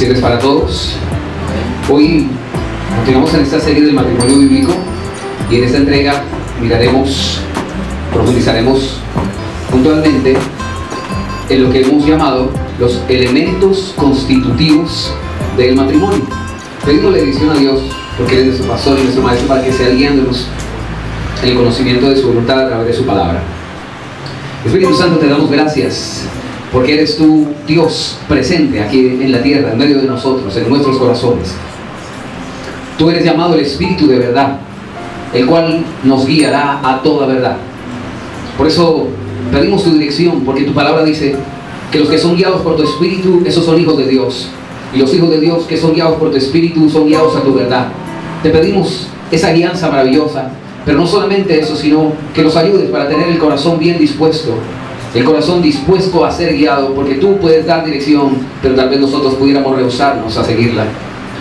Bendiciones para todos. Hoy continuamos en esta serie del matrimonio bíblico y en esta entrega profundizaremos puntualmente en lo que hemos llamado los elementos constitutivos del matrimonio. Pedimos la bendición a Dios, porque Él es nuestro pastor y nuestro maestro, para que sea guiándonos en el conocimiento de su voluntad a través de su palabra. Espíritu Santo, te damos gracias porque eres tú, Dios, presente aquí en la tierra, en medio de nosotros, en nuestros corazones. Tú eres llamado el Espíritu de verdad, el cual nos guiará a toda verdad. Por eso pedimos tu dirección, porque tu palabra dice que los que son guiados por tu Espíritu, esos son hijos de Dios. Y los hijos de Dios que son guiados por tu Espíritu son guiados a tu verdad. Te pedimos esa guianza maravillosa, pero no solamente eso, sino que nos ayudes para tener el corazón bien dispuesto, el corazón dispuesto a ser guiado, porque tú puedes dar dirección, pero tal vez nosotros pudiéramos rehusarnos a seguirla.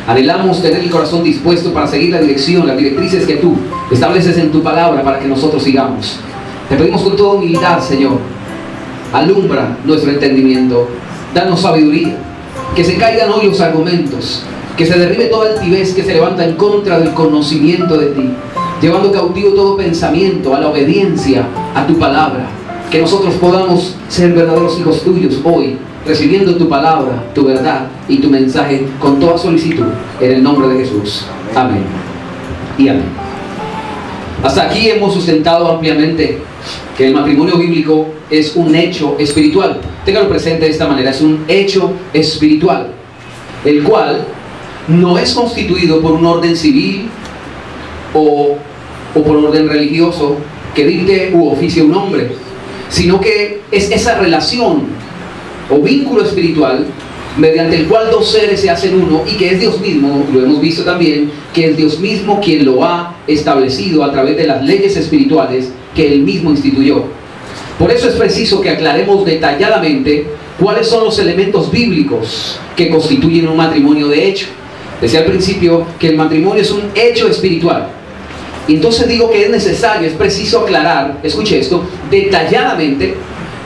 Anhelamos tener el corazón dispuesto para seguir la dirección, las directrices que tú estableces en tu palabra para que nosotros sigamos. Te pedimos con toda humildad, Señor, alumbra nuestro entendimiento, danos sabiduría, que se caigan hoy los argumentos, que se derribe toda altivez que se levanta en contra del conocimiento de ti, llevando cautivo todo pensamiento a la obediencia a tu palabra. Que nosotros podamos ser verdaderos hijos tuyos hoy, recibiendo tu palabra, tu verdad y tu mensaje con toda solicitud, en el nombre de Jesús. Amén y amén. Hasta aquí hemos sustentado ampliamente que el matrimonio bíblico es un hecho espiritual. Téngalo presente de esta manera: es un hecho espiritual, el cual no es constituido por un orden civil o por orden religioso que dicte u oficie un hombre, sino que es esa relación o vínculo espiritual mediante el cual dos seres se hacen uno, y que es Dios mismo, lo hemos visto también, que es Dios mismo quien lo ha establecido a través de las leyes espirituales que Él mismo instituyó. Por eso es preciso que aclaremos detalladamente cuáles son los elementos bíblicos que constituyen un matrimonio de hecho. Decía al principio que el matrimonio es un hecho espiritual. Y entonces digo que es necesario, es preciso aclarar, escuche esto, detalladamente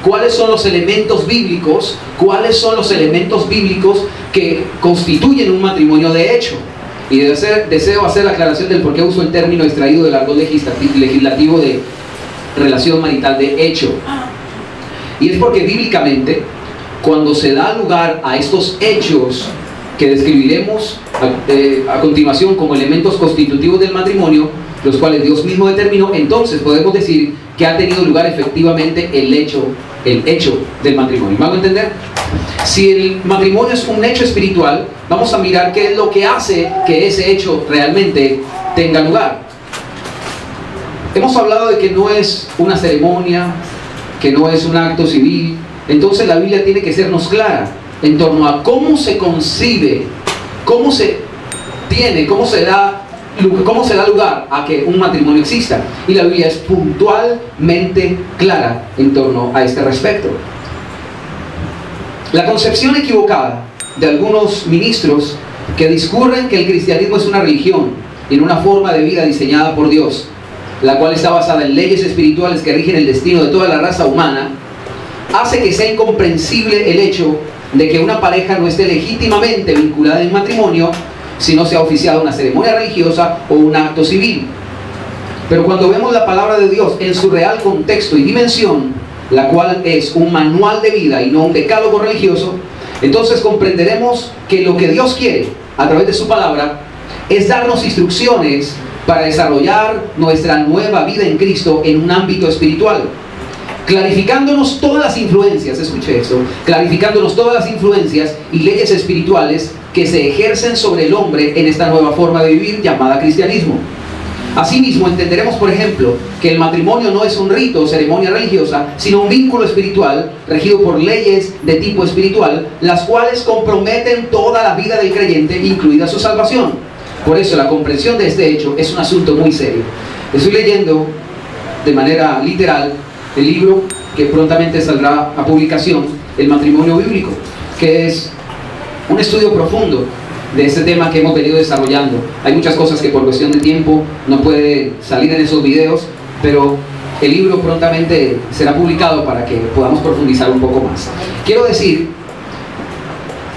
cuáles son los elementos bíblicos, que constituyen un matrimonio de hecho. Y deseo hacer la aclaración del por qué uso el término extraído del argot legislativo de relación marital de hecho. Y es porque bíblicamente, cuando se da lugar a estos hechos que describiremos a continuación como elementos constitutivos del matrimonio, los cuales Dios mismo determinó, entonces podemos decir que ha tenido lugar efectivamente el hecho del matrimonio. ¿Me hago entender? Si el matrimonio es un hecho espiritual, vamos a mirar qué es lo que hace que ese hecho realmente tenga lugar. Hemos hablado de que no es una ceremonia, que no es un acto civil. Entonces la Biblia tiene que sernos clara en torno a cómo se concibe, cómo se da lugar a que un matrimonio exista. Y la Biblia es puntualmente clara en torno a este respecto. La concepción equivocada de algunos ministros que discurren que el cristianismo es una religión y no una forma de vida diseñada por Dios, la cual está basada en leyes espirituales que rigen el destino de toda la raza humana, hace que sea incomprensible el hecho de que una pareja no esté legítimamente vinculada en matrimonio si no se ha oficiado una ceremonia religiosa o un acto civil. Pero cuando vemos la palabra de Dios en su real contexto y dimensión, la cual es un manual de vida y no un decálogo religioso, entonces comprenderemos que lo que Dios quiere a través de su palabra es darnos instrucciones para desarrollar nuestra nueva vida en Cristo en un ámbito espiritual, clarificándonos todas las influencias, escuche esto, clarificándonos todas las influencias y leyes espirituales que se ejercen sobre el hombre en esta nueva forma de vivir llamada cristianismo. Asimismo, entenderemos, por ejemplo, que el matrimonio no es un rito o ceremonia religiosa, sino un vínculo espiritual regido por leyes de tipo espiritual, las cuales comprometen toda la vida del creyente, incluida su salvación. Por eso la comprensión de este hecho es un asunto muy serio. Estoy leyendo de manera literal el libro que prontamente saldrá a publicación, El matrimonio bíblico, que es un estudio profundo de este tema que hemos venido desarrollando. Hay muchas cosas que por cuestión de tiempo no puede salir en esos videos, pero el libro prontamente será publicado para que podamos profundizar un poco más. Quiero decir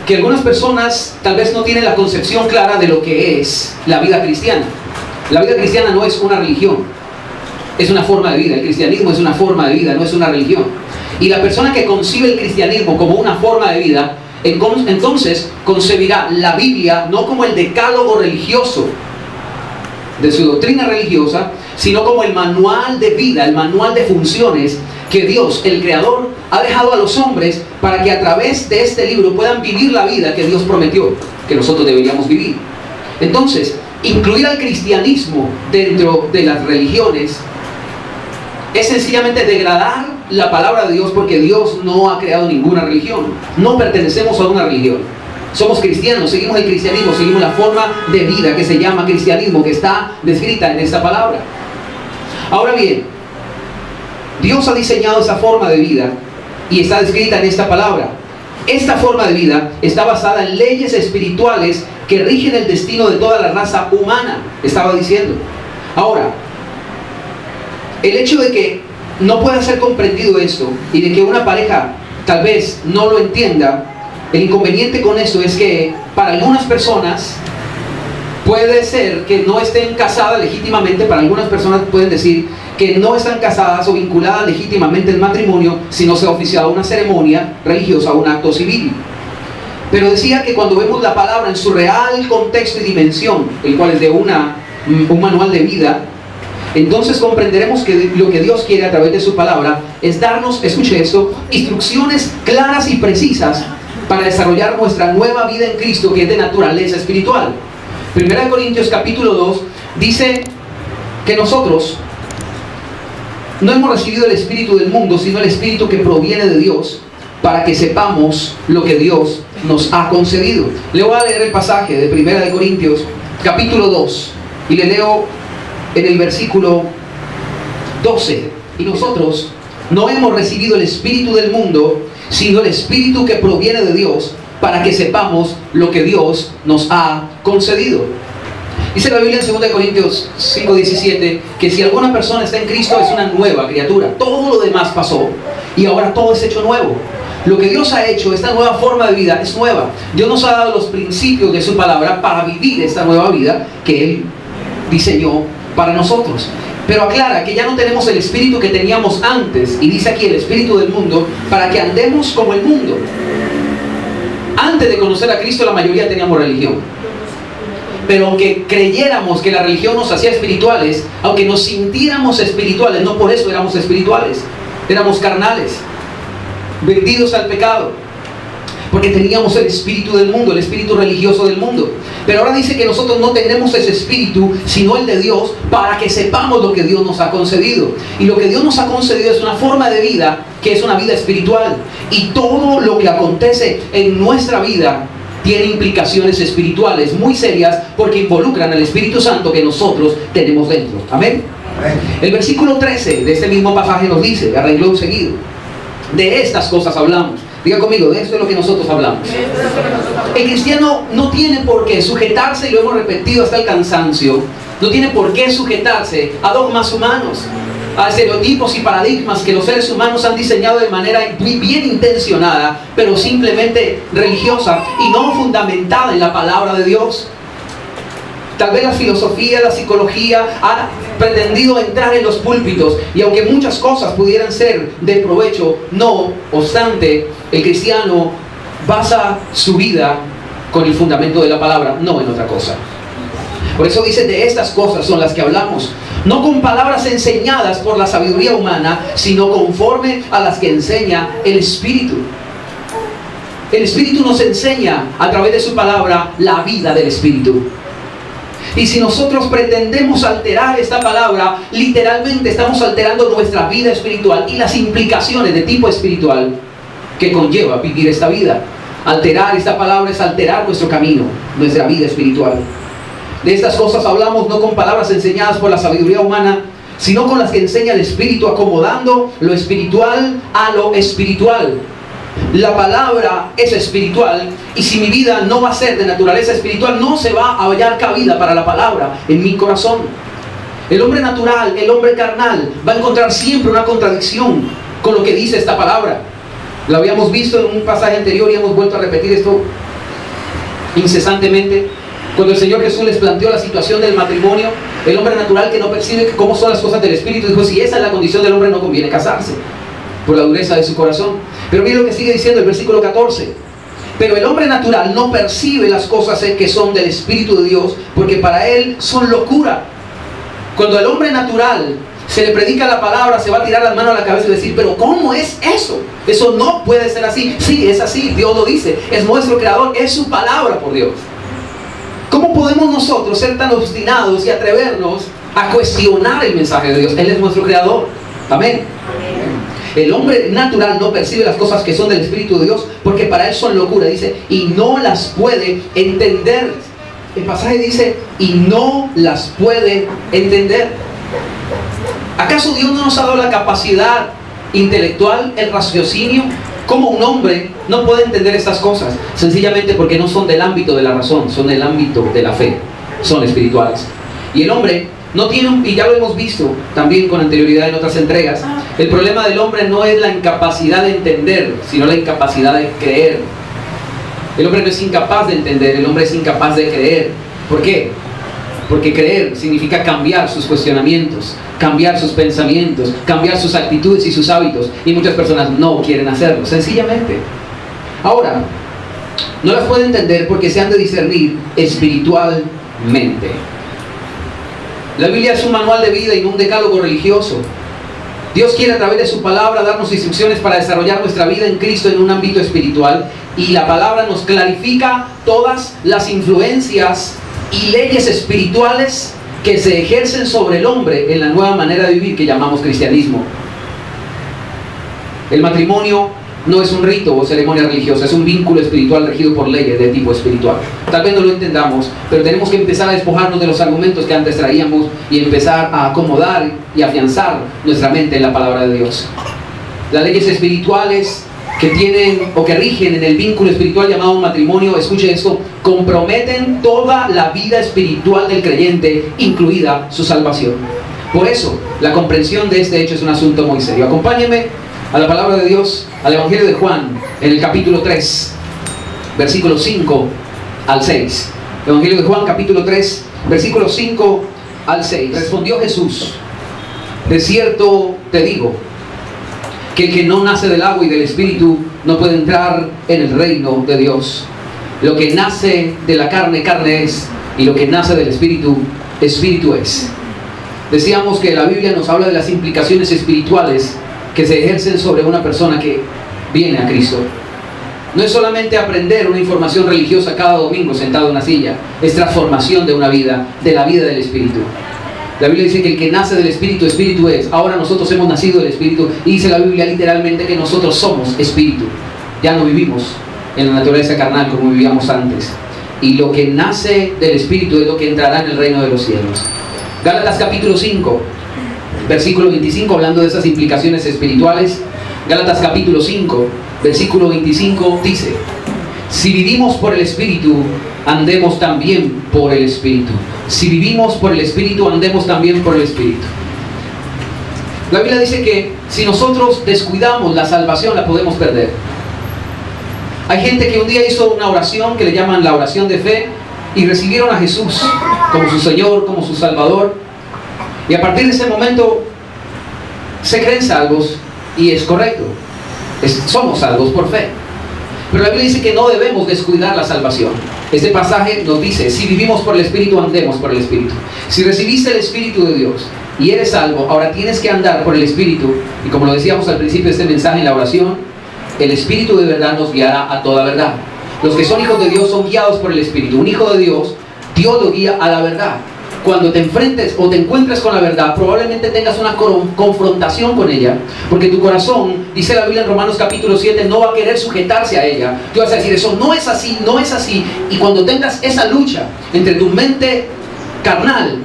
que algunas personas tal vez no tienen la concepción clara de lo que es la vida cristiana. La vida cristiana no es una religión, es una forma de vida. El cristianismo es una forma de vida, no es una religión. Y la persona que concibe el cristianismo como una forma de vida, entonces concebirá la Biblia no como el decálogo religioso de su doctrina religiosa, sino como el manual de vida, el manual de funciones que Dios, el Creador, ha dejado a los hombres para que a través de este libro puedan vivir la vida que Dios prometió que nosotros deberíamos vivir. Entonces, incluir al cristianismo dentro de las religiones es sencillamente degradar la palabra de Dios, porque Dios no ha creado ninguna religión. No pertenecemos a una religión. Somos cristianos, seguimos el cristianismo, seguimos la forma de vida que se llama cristianismo, que está descrita en esta palabra. Ahora bien, Dios ha diseñado esa forma de vida y está descrita en esta palabra. Esta forma de vida está basada en leyes espirituales que rigen el destino de toda la raza humana, estaba diciendo. Ahora, el hecho de que no pueda ser comprendido esto y de que una pareja tal vez no lo entienda, el inconveniente con esto es que para algunas personas puede ser que no estén casadas legítimamente. Para algunas personas pueden decir que no están casadas o vinculadas legítimamente en matrimonio si no se ha oficiado una ceremonia religiosa o un acto civil. Pero decía que cuando vemos la palabra en su real contexto y dimensión, el cual es de un manual de vida, entonces comprenderemos que lo que Dios quiere a través de su palabra es darnos, escuche esto, instrucciones claras y precisas para desarrollar nuestra nueva vida en Cristo, que es de naturaleza espiritual. 1 Corintios capítulo 2 dice que nosotros no hemos recibido el espíritu del mundo, sino el espíritu que proviene de Dios, para que sepamos lo que Dios nos ha concedido. Le voy a leer el pasaje de 1 Corintios capítulo 2 y le leo en el versículo 12. Y nosotros no hemos recibido el espíritu del mundo, sino el espíritu que proviene de Dios, para que sepamos lo que Dios nos ha concedido. Dice la Biblia en 2 Corintios 5:17 que si alguna persona está en Cristo es una nueva criatura. Todo lo demás pasó y ahora todo es hecho nuevo. Lo que Dios ha hecho, esta nueva forma de vida es nueva. Dios nos ha dado los principios de su palabra para vivir esta nueva vida que Él diseñó para nosotros. Pero aclara que ya no tenemos el espíritu que teníamos antes, y dice aquí el espíritu del mundo, para que andemos como el mundo. Antes de conocer a Cristo la mayoría teníamos religión. Pero aunque creyéramos que la religión nos hacía espirituales, aunque nos sintiéramos espirituales, no por eso éramos espirituales, éramos carnales, vendidos al pecado, porque teníamos el espíritu del mundo, el espíritu religioso del mundo. Pero ahora dice que nosotros no tenemos ese espíritu, sino el de Dios, para que sepamos lo que Dios nos ha concedido. Y lo que Dios nos ha concedido es una forma de vida que es una vida espiritual. Y todo lo que acontece en nuestra vida tiene implicaciones espirituales muy serias, porque involucran al Espíritu Santo que nosotros tenemos dentro. Amén. El versículo 13 de este mismo pasaje nos dice, a renglón seguido, de estas cosas hablamos. Diga conmigo, de esto es lo que nosotros hablamos. El cristiano no tiene por qué sujetarse, y lo hemos repetido hasta el cansancio, no tiene por qué sujetarse a dogmas humanos, a estereotipos y paradigmas que los seres humanos han diseñado de manera bien intencionada, pero simplemente religiosa y no fundamentada en la palabra de Dios. Tal vez la filosofía, la psicología ha pretendido entrar en los púlpitos, y aunque muchas cosas pudieran ser de provecho, no obstante, el cristiano basa su vida con el fundamento de la palabra, no en otra cosa. Por eso dice, de estas cosas son las que hablamos, no con palabras enseñadas por la sabiduría humana, sino conforme a las que enseña el Espíritu. El Espíritu nos enseña a través de su palabra la vida del Espíritu. Y si nosotros pretendemos alterar esta palabra, literalmente estamos alterando nuestra vida espiritual y las implicaciones de tipo espiritual que conlleva vivir esta vida. Alterar esta palabra es alterar nuestro camino, nuestra vida espiritual. De estas cosas hablamos no con palabras enseñadas por la sabiduría humana, sino con las que enseña el Espíritu, acomodando lo espiritual a lo espiritual. La palabra es espiritual, y si mi vida no va a ser de naturaleza espiritual, no se va a hallar cabida para la palabra en mi corazón. El hombre natural, el hombre carnal, va a encontrar siempre una contradicción con lo que dice esta palabra. Lo habíamos visto en un pasaje anterior y hemos vuelto a repetir esto incesantemente. Cuando el Señor Jesús les planteó la situación del matrimonio, el hombre natural que no percibe cómo son las cosas del Espíritu, dijo, si esa es la condición del hombre, no conviene casarse, por la dureza de su corazón. Pero mire lo que sigue diciendo el versículo 14. Pero el hombre natural no percibe las cosas que son del Espíritu de Dios, porque para él son locura. Cuando al hombre natural se le predica la palabra, se va a tirar las manos a la cabeza y decir, pero ¿cómo es eso? Eso no puede ser así. Sí, es así, Dios lo dice, es nuestro creador, es su palabra, por Dios. ¿Cómo podemos nosotros ser tan obstinados y atrevernos a cuestionar el mensaje de Dios? Él es nuestro creador. Amén. El hombre natural no percibe las cosas que son del Espíritu de Dios, porque para él son locura, dice, y no las puede entender. El pasaje dice, y no las puede entender. ¿Acaso Dios no nos ha dado la capacidad intelectual, el raciocinio? ¿Cómo un hombre no puede entender estas cosas? Sencillamente porque no son del ámbito de la razón, son del ámbito de la fe, son espirituales. Y el hombre no tiene, y ya lo hemos visto también con anterioridad en otras entregas, el problema del hombre no es la incapacidad de entender, sino la incapacidad de creer. El hombre no es incapaz de entender, el hombre es incapaz de creer. ¿Por qué? Porque creer significa cambiar sus cuestionamientos, cambiar sus pensamientos, cambiar sus actitudes y sus hábitos. Y muchas personas no quieren hacerlo, sencillamente. Ahora, no las pueden entender porque se han de discernir espiritualmente. La Biblia es un manual de vida y no un decálogo religioso. Dios quiere a través de su palabra darnos instrucciones para desarrollar nuestra vida en Cristo en un ámbito espiritual. Y la palabra nos clarifica todas las influencias y leyes espirituales que se ejercen sobre el hombre en la nueva manera de vivir que llamamos cristianismo. El matrimonio no es un rito o ceremonia religiosa, es un vínculo espiritual regido por leyes de tipo espiritual. Tal vez no lo entendamos, pero tenemos que empezar a despojarnos de los argumentos que antes traíamos y empezar a acomodar y afianzar nuestra mente en la palabra de Dios. Las leyes espirituales que tienen o que rigen en el vínculo espiritual llamado matrimonio, escuche esto, comprometen toda la vida espiritual del creyente, incluida su salvación. Por eso, la comprensión de este hecho es un asunto muy serio. Acompáñenme a la palabra de Dios, al Evangelio de Juan, en el capítulo 3, versículos 5 al 6. Evangelio de Juan, capítulo 3, versículos 5 al 6. Respondió Jesús, de cierto te digo, que el que no nace del agua y del Espíritu no puede entrar en el reino de Dios. Lo que nace de la carne, carne es, y lo que nace del Espíritu, Espíritu es. Decíamos que la Biblia nos habla de las implicaciones espirituales que se ejercen sobre una persona que viene a Cristo. No es solamente aprender una información religiosa cada domingo sentado en una silla, es transformación de una vida, de la vida del Espíritu. La Biblia dice que el que nace del Espíritu, Espíritu es. Ahora nosotros hemos nacido del Espíritu y dice la Biblia literalmente que nosotros somos Espíritu. Ya no vivimos en la naturaleza carnal como vivíamos antes. Y lo que nace del Espíritu es lo que entrará en el reino de los cielos. Gálatas capítulo 5, versículo 25, hablando de esas implicaciones espirituales. Gálatas capítulo 5, versículo 25 dice: si vivimos por el Espíritu, andemos también por el Espíritu. Si vivimos por el Espíritu, andemos también por el Espíritu. La Biblia dice que si nosotros descuidamos la salvación, la podemos perder. Hay gente que un día hizo una oración que le llaman la oración de fe y recibieron a Jesús como su Señor, como su Salvador. Y a partir de ese momento se creen salvos y es correcto. Somos salvos por fe. Pero la Biblia dice que no debemos descuidar la salvación. Este pasaje nos dice, si vivimos por el Espíritu, andemos por el Espíritu. Si recibiste el Espíritu de Dios y eres salvo, ahora tienes que andar por el Espíritu. Y como lo decíamos al principio de este mensaje en la oración, el Espíritu de verdad nos guiará a toda verdad. Los que son hijos de Dios son guiados por el Espíritu. Un hijo de Dios, Dios lo guía a la verdad. Cuando te enfrentes o te encuentres con la verdad, probablemente tengas una confrontación con ella, porque tu corazón, dice la Biblia en Romanos capítulo 7, no va a querer sujetarse a ella. Tú vas a decir, eso no es así, no es así. Y cuando tengas esa lucha entre tu mente carnal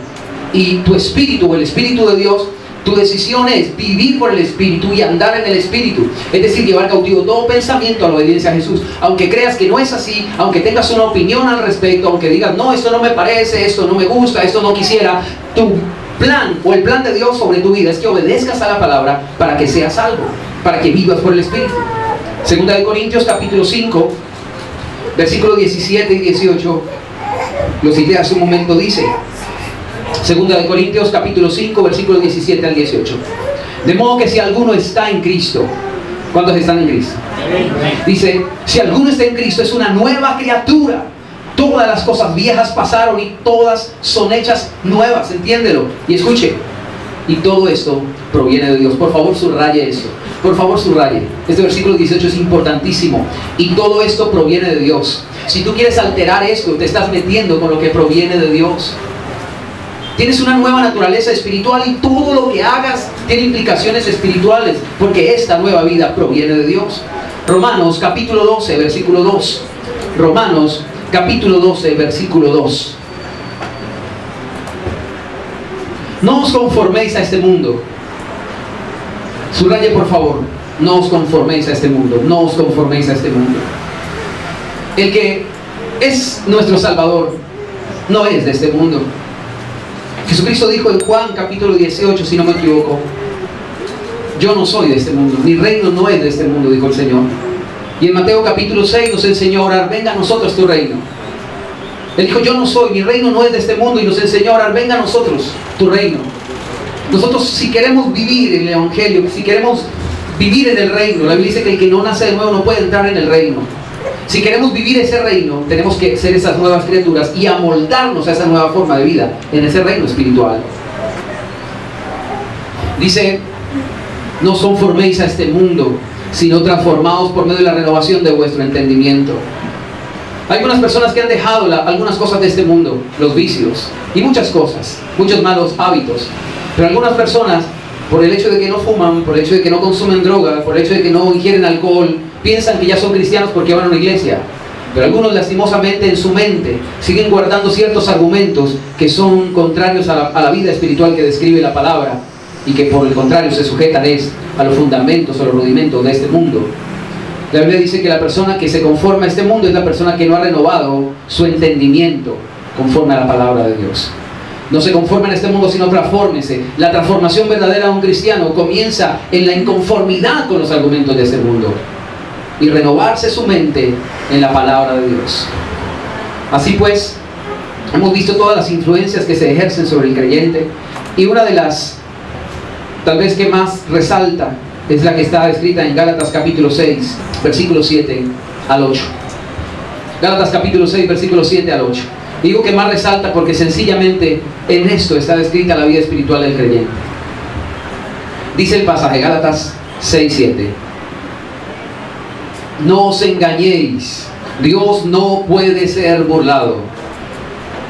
y tu espíritu o el Espíritu de Dios, tu decisión es vivir por el Espíritu y andar en el Espíritu. Es decir, llevar cautivo todo pensamiento a la obediencia a Jesús. Aunque creas que no es así, aunque tengas una opinión al respecto, aunque digas, no, esto no me parece, esto no me gusta, esto no quisiera, tu plan o el plan de Dios sobre tu vida es que obedezcas a la palabra para que seas salvo, para que vivas por el Espíritu. Segunda de Corintios capítulo 5, versículos 17 y 18, lo cité hace un momento, dice, Segunda de Corintios capítulo 5, versículos 17 al 18. De modo que si alguno está en Cristo, ¿cuántos están en Cristo? Dice, si alguno está en Cristo es una nueva criatura. Todas las cosas viejas pasaron y todas son hechas nuevas, entiéndelo. Y escuche, y todo esto proviene de Dios. Por favor, subraye esto. Por favor, subraye. Este versículo 18 es importantísimo. Y todo esto proviene de Dios. Si tú quieres alterar esto, te estás metiendo con lo que proviene de Dios. Tienes una nueva naturaleza espiritual y todo lo que hagas tiene implicaciones espirituales, porque esta nueva vida proviene de Dios. Romanos capítulo 12, versículo 2. Romanos capítulo 12, versículo 2. No os conforméis a este mundo. Subraye por favor, no os conforméis a este mundo, no os conforméis a este mundo. El que es nuestro Salvador no es de este mundo. Jesucristo dijo en Juan capítulo 18, si no me equivoco, yo no soy de este mundo, mi reino no es de este mundo, dijo el Señor. Y en Mateo capítulo 6 nos enseñó a orar, venga a nosotros tu reino. Él dijo, yo no soy, mi reino no es de este mundo, y nos enseñó a orar, venga a nosotros tu reino. Nosotros, si queremos vivir en el Evangelio, si queremos vivir en el reino, la Biblia dice que el que no nace de nuevo no puede entrar en el reino. Si queremos vivir ese reino, tenemos que ser esas nuevas criaturas y amoldarnos a esa nueva forma de vida en ese reino espiritual. Dice, no os conforméis a este mundo, sino transformados por medio de la renovación de vuestro entendimiento. Hay algunas personas que han dejado algunas cosas de este mundo, los vicios y muchas cosas, muchos malos hábitos. Pero algunas personas, por el hecho de que no fuman, por el hecho de que no consumen droga, por el hecho de que no ingieren alcohol, piensan que ya son cristianos porque van a una iglesia. Pero algunos lastimosamente en su mente siguen guardando ciertos argumentos que son contrarios a la vida espiritual que describe la palabra, y que por el contrario se sujetan a los fundamentos o los rudimentos de este mundo. La Biblia dice que la persona que se conforma a este mundo es la persona que no ha renovado su entendimiento conforme a la palabra de Dios. No se conforme en este mundo, sino transfórmese. La transformación verdadera de un cristiano comienza en la inconformidad con los argumentos de este mundo y renovarse su mente en la palabra de Dios. Así pues, hemos visto todas las influencias que se ejercen sobre el creyente, y una de las tal vez que más resalta es la que está escrita en Gálatas capítulo 6, versículos 7 al 8. Gálatas capítulo 6, versículos 7 al 8. Digo que más resalta porque sencillamente en esto está descrita la vida espiritual del creyente. Dice el pasaje, Gálatas 6, 7. No os engañéis, Dios no puede ser burlado.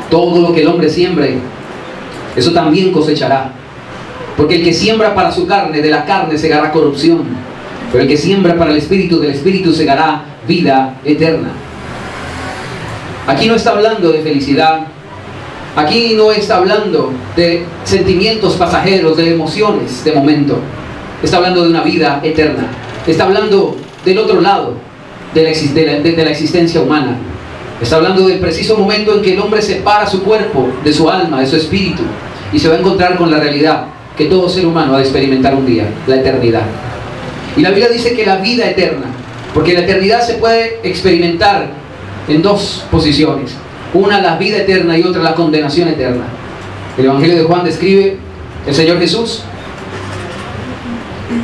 Todo lo que el hombre siembre, eso también cosechará. Porque el que siembra para su carne, de la carne segará corrupción. Pero el que siembra para el Espíritu, del Espíritu segará vida eterna. Aquí no está hablando de felicidad. Aquí no está hablando de sentimientos pasajeros, de emociones de momento. Está hablando de una vida eterna. Está hablando del otro lado de la existencia humana. Está hablando del preciso momento en que el hombre separa su cuerpo de su alma, de su espíritu, y se va a encontrar con la realidad que todo ser humano ha de experimentar un día, la eternidad. Y la Biblia dice que la vida eterna, porque la eternidad se puede experimentar en dos posiciones: una la vida eterna y otra la condenación eterna. El Evangelio de Juan describe el Señor Jesús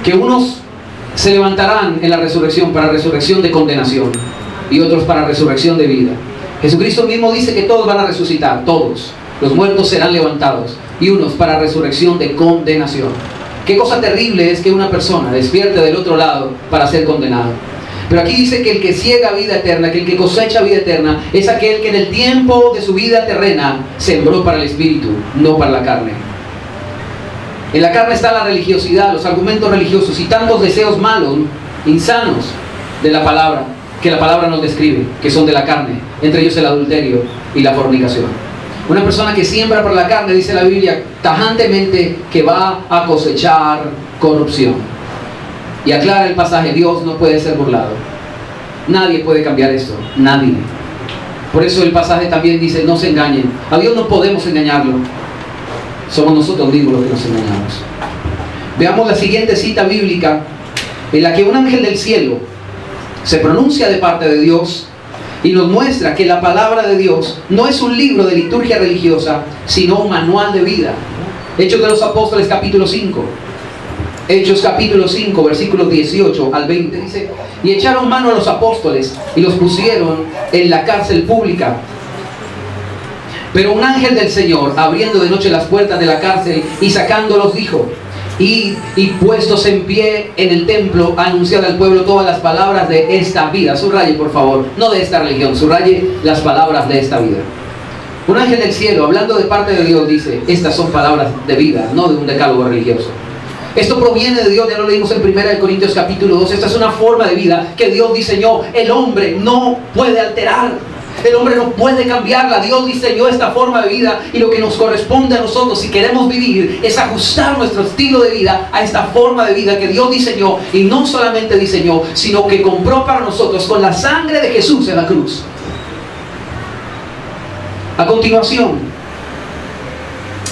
que unos se levantarán en la resurrección para resurrección de condenación y otros para resurrección de vida. Jesucristo mismo dice que todos van a resucitar, todos. Los muertos serán levantados, y unos para resurrección de condenación. Qué cosa terrible es que una persona despierte del otro lado para ser condenado. Pero aquí dice que el que ciega vida eterna, que el que cosecha vida eterna, es aquel que en el tiempo de su vida terrena sembró para el espíritu, no para la carne. En la carne está la religiosidad, los argumentos religiosos y tantos deseos malos, insanos de la palabra, que la palabra nos describe, que son de la carne, entre ellos el adulterio y la fornicación. Una persona que siembra para la carne, dice la Biblia tajantemente, que va a cosechar corrupción. Y aclara el pasaje, Dios no puede ser burlado. Nadie puede cambiar esto, nadie. Por eso el pasaje también dice, no se engañen. A Dios no podemos engañarlo. Somos nosotros mismos los que nos engañamos. Veamos la siguiente cita bíblica, en la que un ángel del cielo se pronuncia de parte de Dios Y nos muestra que la palabra de Dios no es un libro de liturgia religiosa, sino un manual de vida. Hechos de los Apóstoles capítulo 5. Hechos capítulo 5, versículos 18 al 20. Dice: y echaron mano a los apóstoles y los pusieron en la cárcel pública. Pero un ángel del Señor, abriendo de noche las puertas de la cárcel y sacándolos, dijo: y puestos en pie en el templo, anunciad al pueblo todas las palabras de esta vida. Subraye, por favor, no de esta religión, subraye las palabras de esta vida. Un ángel del cielo, hablando de parte de Dios, dice: estas son palabras de vida, no de un decálogo religioso. Esto proviene de Dios, ya lo leímos en 1 Corintios capítulo 2. Esta es una forma de vida que Dios diseñó. El hombre no puede alterar. El hombre no puede cambiarla. Dios diseñó esta forma de vida, y lo que nos corresponde a nosotros, si queremos vivir, es ajustar nuestro estilo de vida a esta forma de vida que Dios diseñó, y no solamente diseñó, sino que compró para nosotros con la sangre de Jesús en la cruz. A continuación,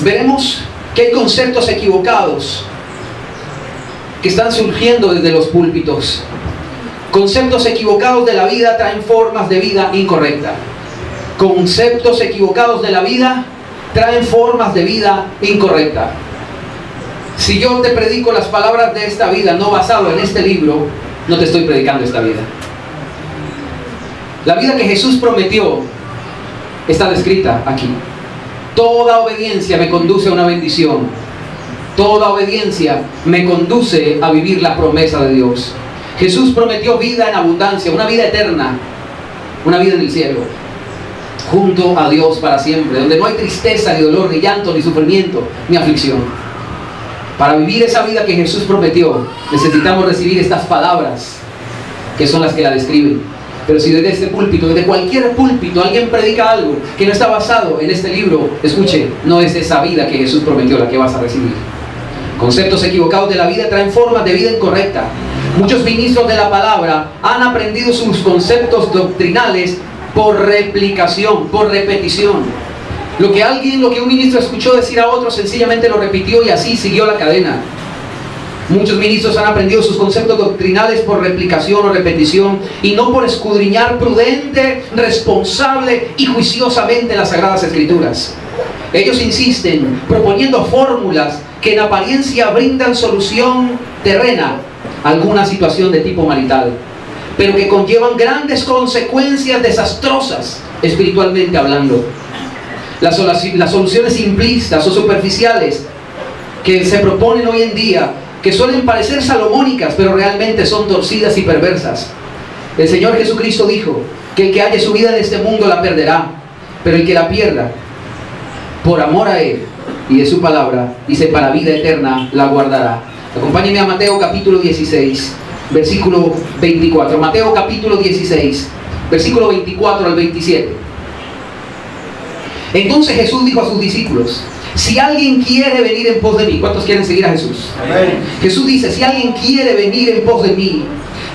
veremos que hay conceptos equivocados que están surgiendo desde los púlpitos. Conceptos equivocados de la vida traen formas de vida incorrecta. Conceptos equivocados de la vida traen formas de vida incorrecta. Si yo te predico las palabras de esta vida no basado en este libro, no te estoy predicando esta vida. La vida que Jesús prometió está descrita aquí. Toda obediencia me conduce a una bendición. Toda obediencia me conduce a vivir la promesa de Dios. Jesús prometió vida en abundancia, una vida eterna, una vida en el cielo, junto a Dios para siempre, donde no hay tristeza, ni dolor, ni llanto, ni sufrimiento, ni aflicción. Para vivir esa vida que Jesús prometió, necesitamos recibir estas palabras, que son las que la describen. Pero si desde este púlpito, desde cualquier púlpito, alguien predica algo que no está basado en este libro, escuche, no es esa vida que Jesús prometió la que vas a recibir. Conceptos equivocados de la vida traen formas de vida incorrecta. Muchos ministros de la palabra han aprendido sus conceptos doctrinales por replicación, por repetición. Lo que un ministro escuchó decir a otro, sencillamente lo repitió y así siguió la cadena. Muchos ministros han aprendido sus conceptos doctrinales por replicación o repetición, y no por escudriñar prudente, responsable y juiciosamente las Sagradas Escrituras. Ellos insisten proponiendo fórmulas que en apariencia brindan solución terrena a alguna situación de tipo marital, pero que conllevan grandes consecuencias desastrosas espiritualmente hablando. Las soluciones simplistas o superficiales que se proponen hoy en día, que suelen parecer salomónicas, pero realmente son torcidas y perversas. El Señor Jesucristo dijo que el que halle su vida en este mundo la perderá, pero el que la pierda por amor a Él y de su palabra, dice, para vida eterna la guardará. Acompáñenme a Mateo capítulo 16, versículo 24. Mateo capítulo 16, versículo 24 al 27. Entonces Jesús dijo a sus discípulos: si alguien quiere venir en pos de mí, ¿cuántos quieren seguir a Jesús? Amén. Jesús dice: si alguien quiere venir en pos de mí,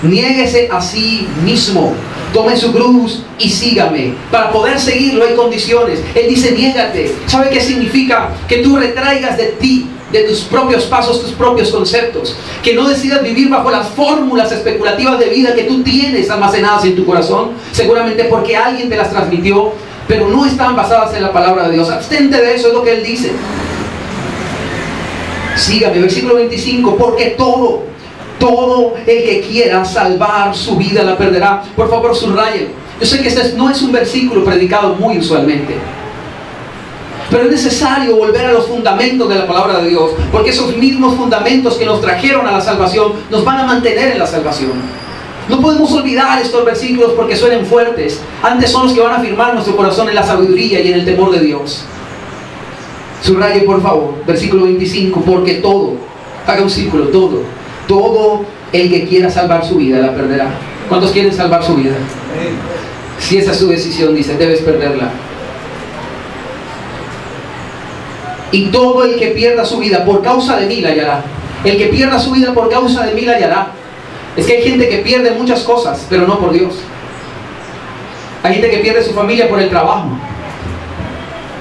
niéguese a sí mismo, tome su cruz y sígame. Para poder seguirlo hay condiciones. Él dice: niégate. ¿Sabe qué significa? Que tú retraigas de ti, de tus propios pasos, tus propios conceptos. Que no decidas vivir bajo las fórmulas especulativas de vida que tú tienes almacenadas en tu corazón, seguramente porque alguien te las transmitió, pero no están basadas en la palabra de Dios. Abstente de eso, es lo que Él dice. Sígame, versículo 25, porque todo el que quiera salvar su vida la perderá. Por favor, subrayen. Yo sé que este no es un versículo predicado muy usualmente, pero es necesario volver a los fundamentos de la palabra de Dios, porque esos mismos fundamentos que nos trajeron a la salvación nos van a mantener en la salvación. No podemos olvidar estos versículos porque suenen fuertes. Antes son los que van a afirmar nuestro corazón en la sabiduría y en el temor de Dios. Subraye, por favor, versículo 25, porque todo, haga un círculo, todo el que quiera salvar su vida la perderá. ¿Cuántos quieren salvar su vida? Si esa es su decisión, dice, debes perderla. Y todo el que pierda su vida por causa de mí la hallará. El que pierda su vida por causa de mí la hallará. Es que hay gente que pierde muchas cosas, pero no por Dios. Hay gente que pierde su familia por el trabajo.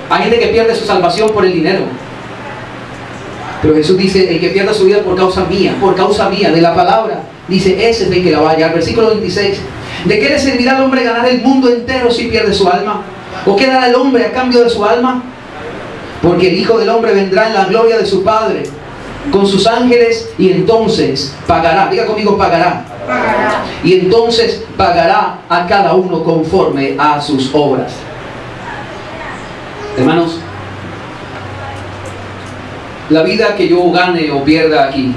Hay gente que pierde su salvación por el dinero. Pero Jesús dice: el que pierda su vida por causa mía, de la palabra, dice, ese es el que la va a hallar. Versículo 26. ¿De qué le servirá al hombre ganar el mundo entero si pierde su alma? ¿O qué dará el hombre a cambio de su alma? Porque el Hijo del Hombre vendrá en la gloria de su Padre con sus ángeles y entonces pagará. Diga conmigo, pagará. Pagará. Y entonces pagará a cada uno conforme a sus obras. Hermanos, la vida que yo gane o pierda aquí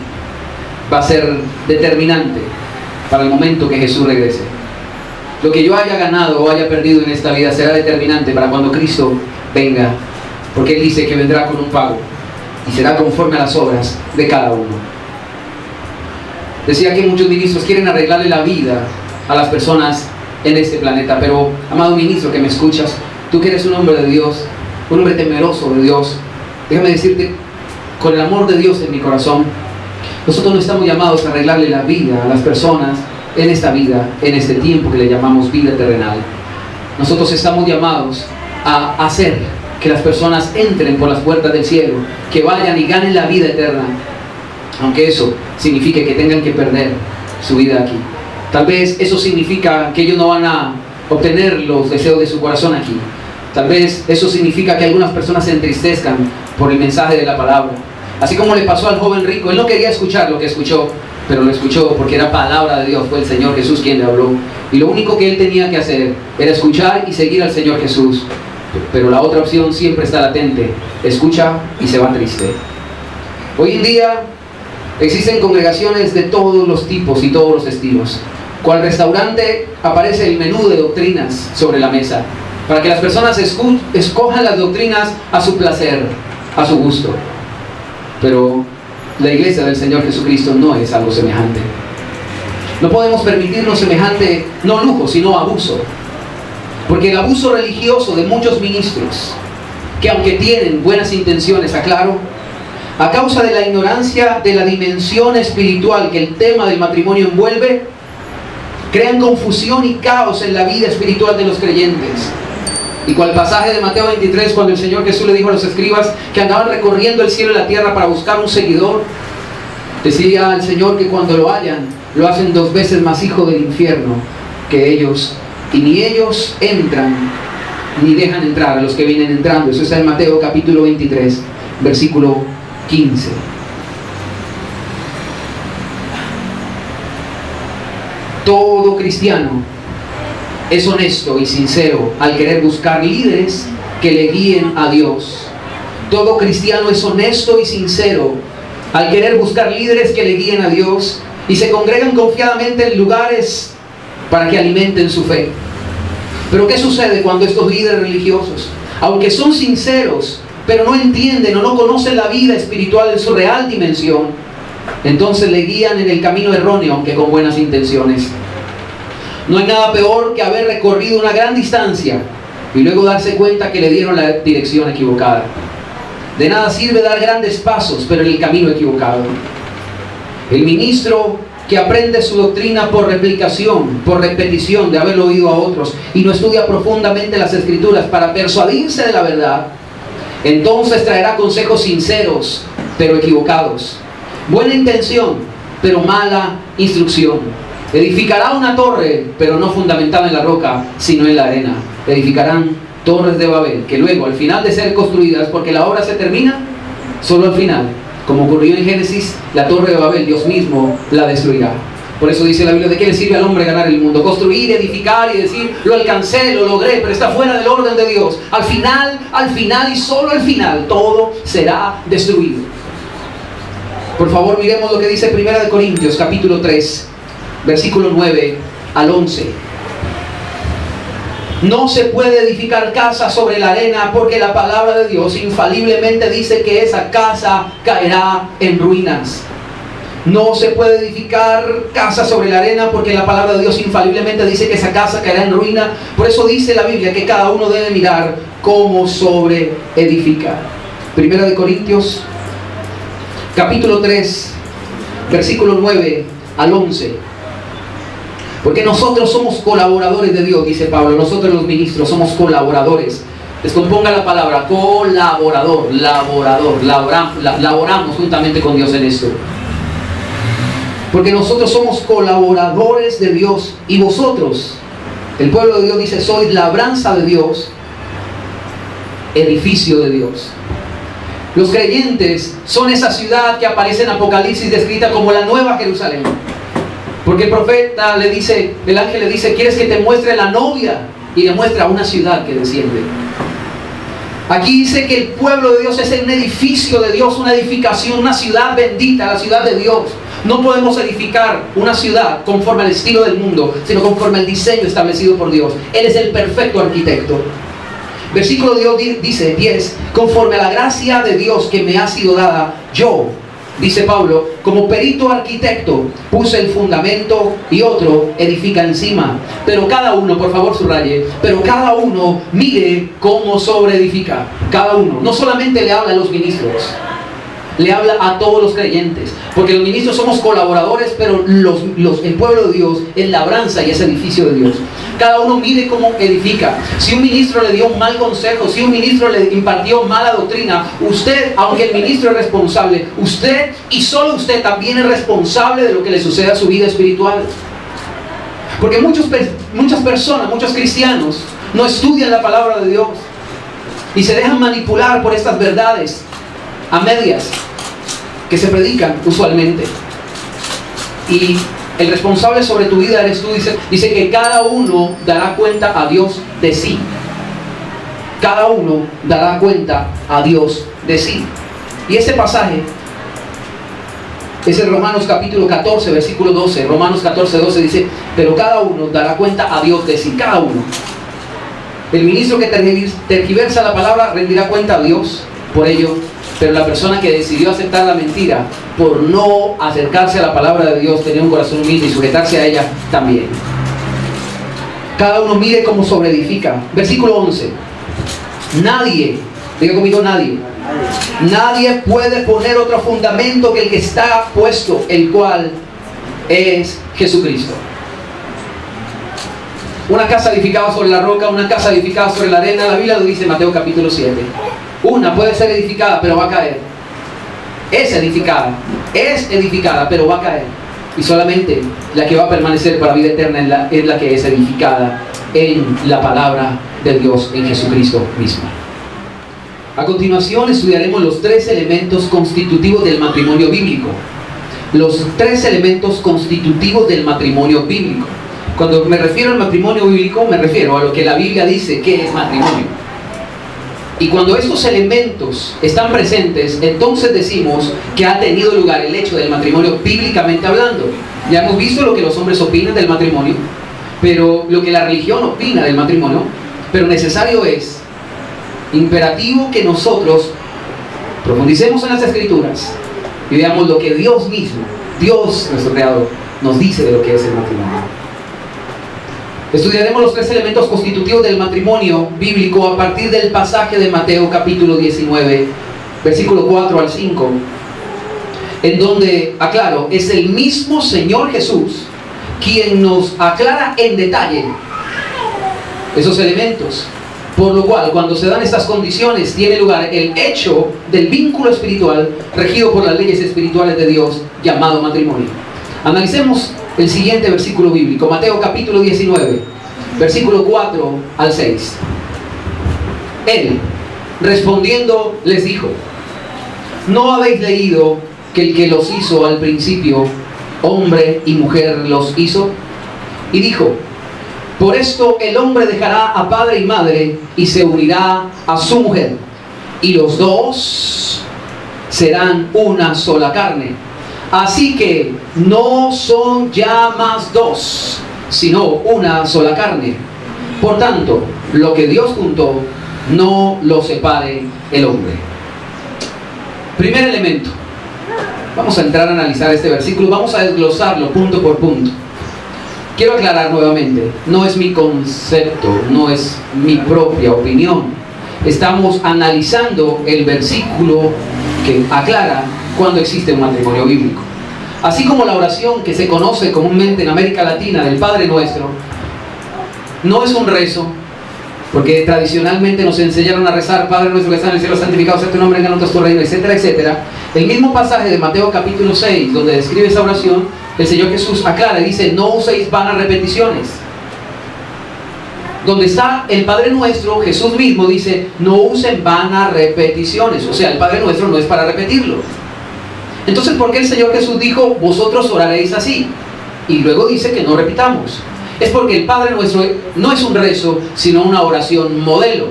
va a ser determinante para el momento que Jesús regrese. Lo que yo haya ganado o haya perdido en esta vida será determinante para cuando Cristo venga, porque Él dice que vendrá con un pago y será conforme a las obras de cada uno. Decía que muchos ministros quieren arreglarle la vida a las personas en este planeta, pero amado ministro que me escuchas, tú que eres un hombre de Dios, un hombre temeroso de Dios, déjame decirte, con el amor de Dios en mi corazón, nosotros no estamos llamados a arreglarle la vida a las personas en esta vida, en este tiempo que le llamamos vida terrenal. Nosotros estamos llamados a hacer que las personas entren por las puertas del cielo, que vayan y ganen la vida eterna, aunque eso signifique que tengan que perder su vida aquí. Tal vez eso significa que ellos no van a obtener los deseos de su corazón aquí. Tal vez eso significa que algunas personas se entristezcan por el mensaje de la palabra. Así como le pasó al joven rico, él no quería escuchar lo que escuchó, pero lo escuchó porque era palabra de Dios, fue el Señor Jesús quien le habló. Y lo único que él tenía que hacer era escuchar y seguir al Señor Jesús. Pero la otra opción siempre está latente: escucha y se va triste. Hoy en día existen congregaciones de todos los tipos y todos los estilos. Cual restaurante aparece el menú de doctrinas sobre la mesa, para que las personas escojan las doctrinas a su placer, a su gusto. Pero la iglesia del Señor Jesucristo no es algo semejante. No podemos permitirnos semejante, no lujo, sino abuso. Porque el abuso religioso de muchos ministros, que aunque tienen buenas intenciones, aclaro, a causa de la ignorancia de la dimensión espiritual que el tema del matrimonio envuelve, crean confusión y caos en la vida espiritual de los creyentes. Y con el pasaje de Mateo 23, cuando el Señor Jesús le dijo a los escribas que andaban recorriendo el cielo y la tierra para buscar un seguidor, decía el Señor que cuando lo hallan, lo hacen 2 veces más hijo del infierno que ellos, y ni ellos entran, ni dejan entrar a los que vienen entrando. Eso está en Mateo capítulo 23, versículo 15. Todo cristiano es honesto y sincero al querer buscar líderes que le guíen a Dios. Todo cristiano es honesto y sincero al querer buscar líderes que le guíen a Dios y se congregan confiadamente en lugares para que alimenten su fe. Pero ¿qué sucede cuando estos líderes religiosos, aunque son sinceros, pero no entienden o no conocen la vida espiritual en su real dimensión, entonces le guían en el camino erróneo, aunque con buenas intenciones? No hay nada peor que haber recorrido una gran distancia y luego darse cuenta que le dieron la dirección equivocada. De nada sirve dar grandes pasos, pero en el camino equivocado. El ministro que aprende su doctrina por replicación, por repetición de haberlo oído a otros, y no estudia profundamente las Escrituras para persuadirse de la verdad, entonces traerá consejos sinceros, pero equivocados. Buena intención, pero mala instrucción. Edificará una torre, pero no fundamentada en la roca, sino en la arena. Edificarán torres de Babel, que luego, al final de ser construidas, porque la obra se termina solo al final, como ocurrió en Génesis, la torre de Babel, Dios mismo la destruirá. Por eso dice la Biblia: ¿de qué le sirve al hombre ganar el mundo? Construir, edificar y decir, lo alcancé, lo logré, pero está fuera del orden de Dios. Al final y solo al final, todo será destruido. Por favor, miremos lo que dice 1 Corintios, capítulo 3, versículo 9 al 11. No se puede edificar casa sobre la arena, porque la palabra de Dios infaliblemente dice que esa casa caerá en ruinas. No se puede edificar casa sobre la arena, porque la palabra de Dios infaliblemente dice que esa casa caerá en ruina. Por eso dice la Biblia que cada uno debe mirar cómo sobre edificar. 1 Corintios capítulo 3, versículo 9 al 11. Porque nosotros somos colaboradores de Dios, dice Pablo. Nosotros los ministros somos colaboradores. Descomponga la palabra, colaborador, laboramos juntamente con Dios en esto. Porque nosotros somos colaboradores de Dios y vosotros, el pueblo de Dios dice, sois labranza de Dios, edificio de Dios. Los creyentes son esa ciudad que aparece en Apocalipsis descrita como la Nueva Jerusalén. Porque el profeta le dice, el ángel le dice, ¿quieres que te muestre la novia? Y le muestra una ciudad que desciende. Aquí dice que el pueblo de Dios es un edificio de Dios, una edificación, una ciudad bendita, la ciudad de Dios. No podemos edificar una ciudad conforme al estilo del mundo, sino conforme al diseño establecido por Dios. Él es el perfecto arquitecto. Versículo dice 10, conforme a la gracia de Dios que me ha sido dada, yo, dice Pablo, como perito arquitecto, puse el fundamento y otro edifica encima. Pero cada uno, por favor subraye, pero cada uno mire cómo sobreedifica. Cada uno, no solamente le habla a los ministros, le habla a todos los creyentes, porque los ministros somos colaboradores, pero el pueblo de Dios es labranza y es edificio de Dios. Cada uno mire cómo edifica. Si un ministro le dio un mal consejo, si un ministro le impartió mala doctrina, usted, aunque el ministro es responsable, usted y solo usted también es responsable de lo que le sucede a su vida espiritual. Porque muchas personas, muchos cristianos, no estudian la palabra de Dios y se dejan manipular por estas verdades a medias que se predican usualmente. Y el responsable sobre tu vida eres tú. Dice que cada uno dará cuenta a Dios de sí. Cada uno dará cuenta a Dios de sí. Y este pasaje es en Romanos capítulo 14, versículo 12. Romanos 14, 12 dice, pero cada uno dará cuenta a Dios de sí. Cada uno. El ministro que tergiversa la palabra rendirá cuenta a Dios por ello. Pero la persona que decidió aceptar la mentira por no acercarse a la palabra de Dios, tenía un corazón humilde y sujetarse a ella también. Cada uno mire cómo sobreedifica. Versículo 11. Nadie, diga conmigo nadie. Nadie puede poner otro fundamento que el que está puesto, el cual es Jesucristo. Una casa edificada sobre la roca, una casa edificada sobre la arena. La Biblia lo dice en Mateo capítulo 7. Una puede ser edificada, pero va a caer. Es edificada, pero va a caer. Y solamente la que va a permanecer para vida eterna es la que es edificada en la palabra de Dios, en Jesucristo mismo. A continuación estudiaremos los 3 elementos constitutivos del matrimonio bíblico. Los 3 elementos constitutivos del matrimonio bíblico. Cuando me refiero al matrimonio bíblico, me refiero a lo que la Biblia dice que es matrimonio. Y cuando estos elementos están presentes, entonces decimos que ha tenido lugar el hecho del matrimonio bíblicamente hablando. Ya hemos visto lo que los hombres opinan del matrimonio, pero lo que la religión opina del matrimonio, pero necesario es, imperativo que nosotros profundicemos en las Escrituras y veamos lo que Dios mismo, Dios nuestro Creador, nos dice de lo que es el matrimonio. Estudiaremos los 3 elementos constitutivos del matrimonio bíblico a partir del pasaje de Mateo capítulo 19, versículo 4 al 5, en donde, aclaro, es el mismo Señor Jesús quien nos aclara en detalle esos elementos. Por lo cual, cuando se dan estas condiciones, tiene lugar el hecho del vínculo espiritual regido por las leyes espirituales de Dios, llamado matrimonio. Analicemos el siguiente versículo bíblico, Mateo capítulo 19, versículo 4 al 6. Él, respondiendo, les dijo: ¿no habéis leído que el que los hizo al principio, hombre y mujer los hizo? Y dijo: por esto el hombre dejará a padre y madre y se unirá a su mujer, y los dos serán una sola carne. Así que no son ya más 2, sino una sola carne. Por tanto, lo que Dios juntó, no lo separe el hombre. Primer elemento. Vamos a entrar a analizar este versículo. Vamos a desglosarlo punto por punto. Quiero aclarar nuevamente, no es mi concepto, no es mi propia opinión. Estamos analizando el versículo que aclara cuando existe un matrimonio bíblico. Así como la oración que se conoce comúnmente en América Latina del Padre Nuestro, no es un rezo, porque tradicionalmente nos enseñaron a rezar: Padre nuestro que está en el cielo, santificado sea tu nombre, venga a nosotros tu reino, etcétera, etcétera. El mismo pasaje de Mateo capítulo 6, donde describe esa oración, el Señor Jesús aclara y dice: no uséis vanas repeticiones. Donde está el Padre Nuestro, Jesús mismo dice: no usen vanas repeticiones. O sea, el Padre Nuestro no es para repetirlo. Entonces, ¿por qué el Señor Jesús dijo: vosotros oraréis así? Y luego dice que no repitamos. Es porque el Padre Nuestro no es un rezo, sino una oración modelo.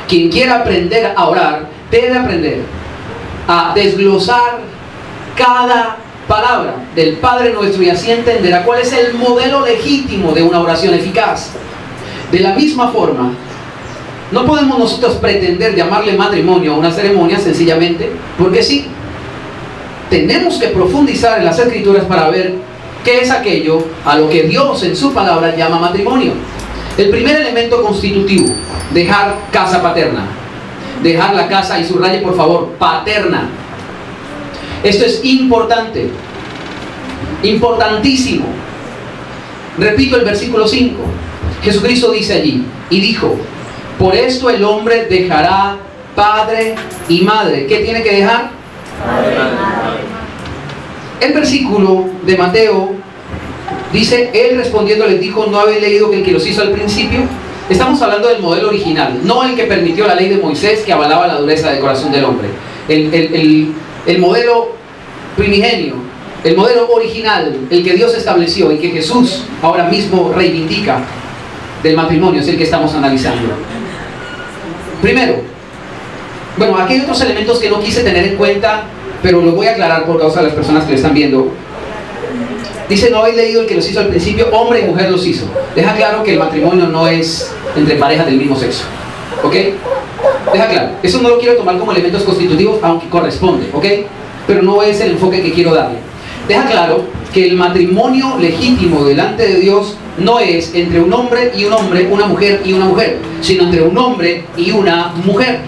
Quien quiera aprender a orar, debe aprender a desglosar cada palabra del Padre Nuestro, y así entenderá cuál es el modelo legítimo de una oración eficaz. De la misma forma, no podemos nosotros pretender llamarle matrimonio a una ceremonia sencillamente porque sí. Tenemos que profundizar en las Escrituras para ver qué es aquello a lo que Dios en su palabra llama matrimonio. El primer elemento constitutivo: dejar casa paterna. Dejar la casa, y subraye por favor, paterna. Esto es importante, importantísimo. Repito el versículo 5. Jesucristo dice allí, y dijo: por esto el hombre dejará padre y madre. ¿Qué tiene que dejar? Padre y madre. El versículo de Mateo dice: él respondiendo les dijo: ¿no habéis leído que el que los hizo al principio? Estamos hablando del modelo original, no el que permitió la ley de Moisés, que avalaba la dureza del corazón del hombre. El modelo primigenio, el modelo original, el que Dios estableció y que Jesús ahora mismo reivindica del matrimonio, es el que estamos analizando. Primero, bueno, aquí hay otros elementos que no quise tener en cuenta, pero los voy a aclarar por causa de las personas que lo están viendo. Dice: no habéis leído el que los hizo al principio, hombre y mujer los hizo. Deja claro que el matrimonio no es entre parejas del mismo sexo, ¿ok? Deja claro, eso no lo quiero tomar como elementos constitutivos, aunque corresponde, ¿ok? Pero no es el enfoque que quiero darle. Deja claro que el matrimonio legítimo delante de Dios no es entre un hombre y un hombre, una mujer y una mujer, sino entre un hombre y una mujer,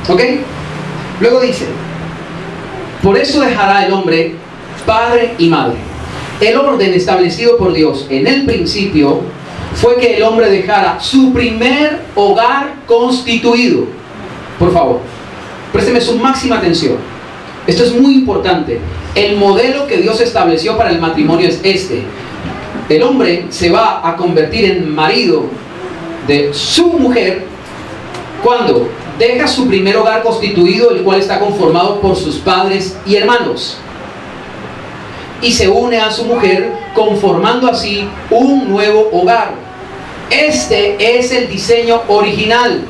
¿ok? Luego dice: por eso dejará el hombre padre y madre. El orden establecido por Dios en el principio fue que el hombre dejara su primer hogar constituido. Por favor, présteme su máxima atención. Esto es muy importante. El modelo que Dios estableció para el matrimonio es este: el hombre se va a convertir en marido de su mujer cuando deja su primer hogar constituido, el cual está conformado por sus padres y hermanos, y se une a su mujer, conformando así un nuevo hogar. Este es el diseño original.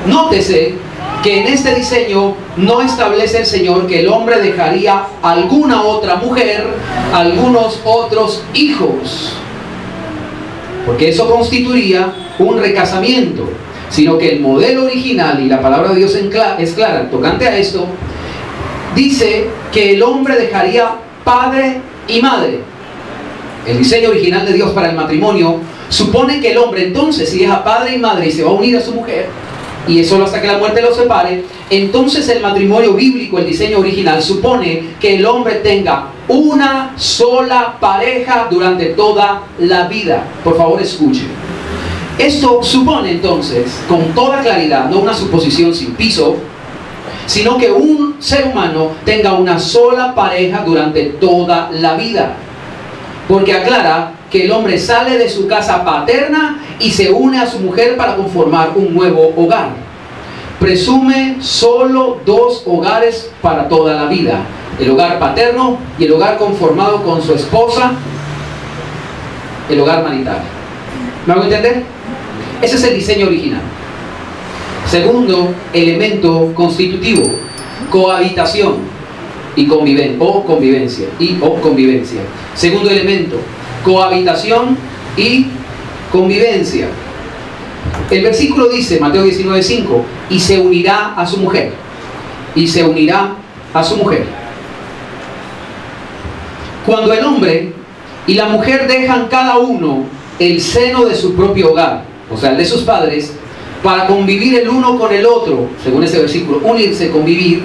Nótese que en este diseño no establece el Señor que el hombre dejaría alguna otra mujer, algunos otros hijos, porque eso constituiría un recasamiento, sino que el modelo original, y la palabra de Dios es clara tocante a esto, dice que el hombre dejaría padre y madre. El diseño original de Dios para el matrimonio supone que el hombre, entonces, si deja padre y madre y se va a unir a su mujer, y es solo hasta que la muerte los separe, entonces el matrimonio bíblico, el diseño original, supone que el hombre tenga una sola pareja durante toda la vida. Por favor, escuche. Esto supone entonces, con toda claridad, no una suposición sin piso, sino que un ser humano tenga una sola pareja durante toda la vida. Porque aclara que el hombre sale de su casa paterna y se une a su mujer para conformar un nuevo hogar. Presume solo dos hogares para toda la vida: el hogar paterno y el hogar conformado con su esposa, el hogar marital. ¿Me hago entender? Ese es el diseño original. Segundo elemento constitutivo: cohabitación y convivencia. Segundo elemento: cohabitación y convivencia. El versículo dice, Mateo 19:5, y se unirá a su mujer. Y se unirá a su mujer. Cuando el hombre y la mujer dejan cada uno el seno de su propio hogar, o sea, el de sus padres, para convivir el uno con el otro, según ese versículo, unirse, convivir,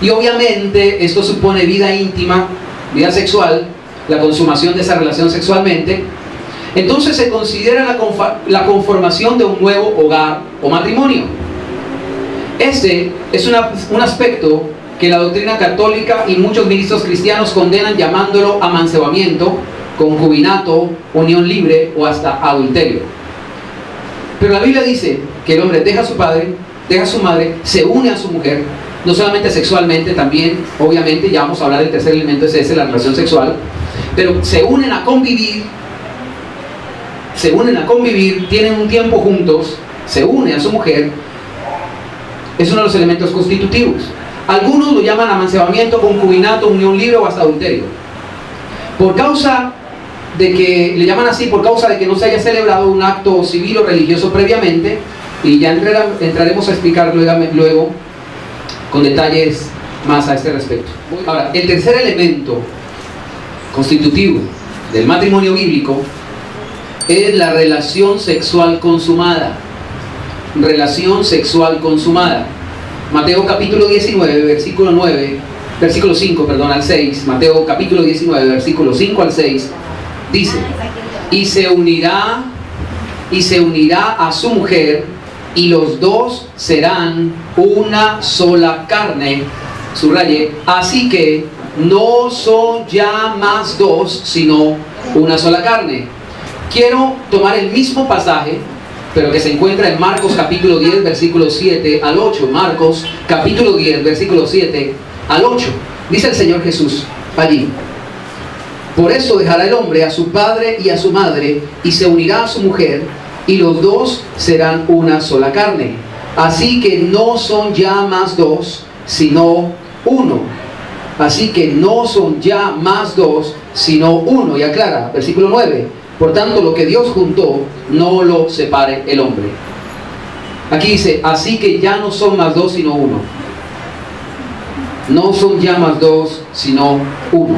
y obviamente esto supone vida íntima, vida sexual, la consumación de esa relación sexualmente, entonces se considera la conformación de un nuevo hogar o matrimonio. Este es un aspecto que la doctrina católica y muchos ministros cristianos condenan llamándolo amancebamiento, concubinato, unión libre o hasta adulterio. Pero la Biblia dice que el hombre deja a su padre, deja a su madre, se une a su mujer, no solamente sexualmente, también, obviamente, ya vamos a hablar del tercer elemento, ese es la relación sexual, pero se unen a convivir, tienen un tiempo juntos, se une a su mujer, es uno de los elementos constitutivos. Algunos lo llaman amancebamiento, concubinato, unión libre o hasta adulterio. Por causa de que, le llaman así por causa de que no se haya celebrado un acto civil o religioso previamente, y ya entraremos a explicar luego con detalles más a este respecto. Ahora, el tercer elemento constitutivo del matrimonio bíblico es la relación sexual consumada. Relación sexual consumada. Mateo capítulo 19, versículo 5 al 6. Mateo capítulo 19, versículo 5 al 6 dice: y se unirá a su mujer, y los dos serán una sola carne. Subraye, así que no son ya más dos, sino una sola carne. Quiero tomar el mismo pasaje, pero que se encuentra en Marcos capítulo 10, versículos 7 al 8. Marcos capítulo 10, versículos 7 al 8. Dice el Señor Jesús allí: por eso dejará el hombre a su padre y a su madre, y se unirá a su mujer, y los dos serán una sola carne. Así que no son ya más dos, sino uno. Así que no son ya más dos, sino uno. Y aclara, versículo 9: por tanto, lo que Dios juntó, no lo separe el hombre. Aquí dice, así que ya no son más dos, sino uno. No son ya más dos, sino uno.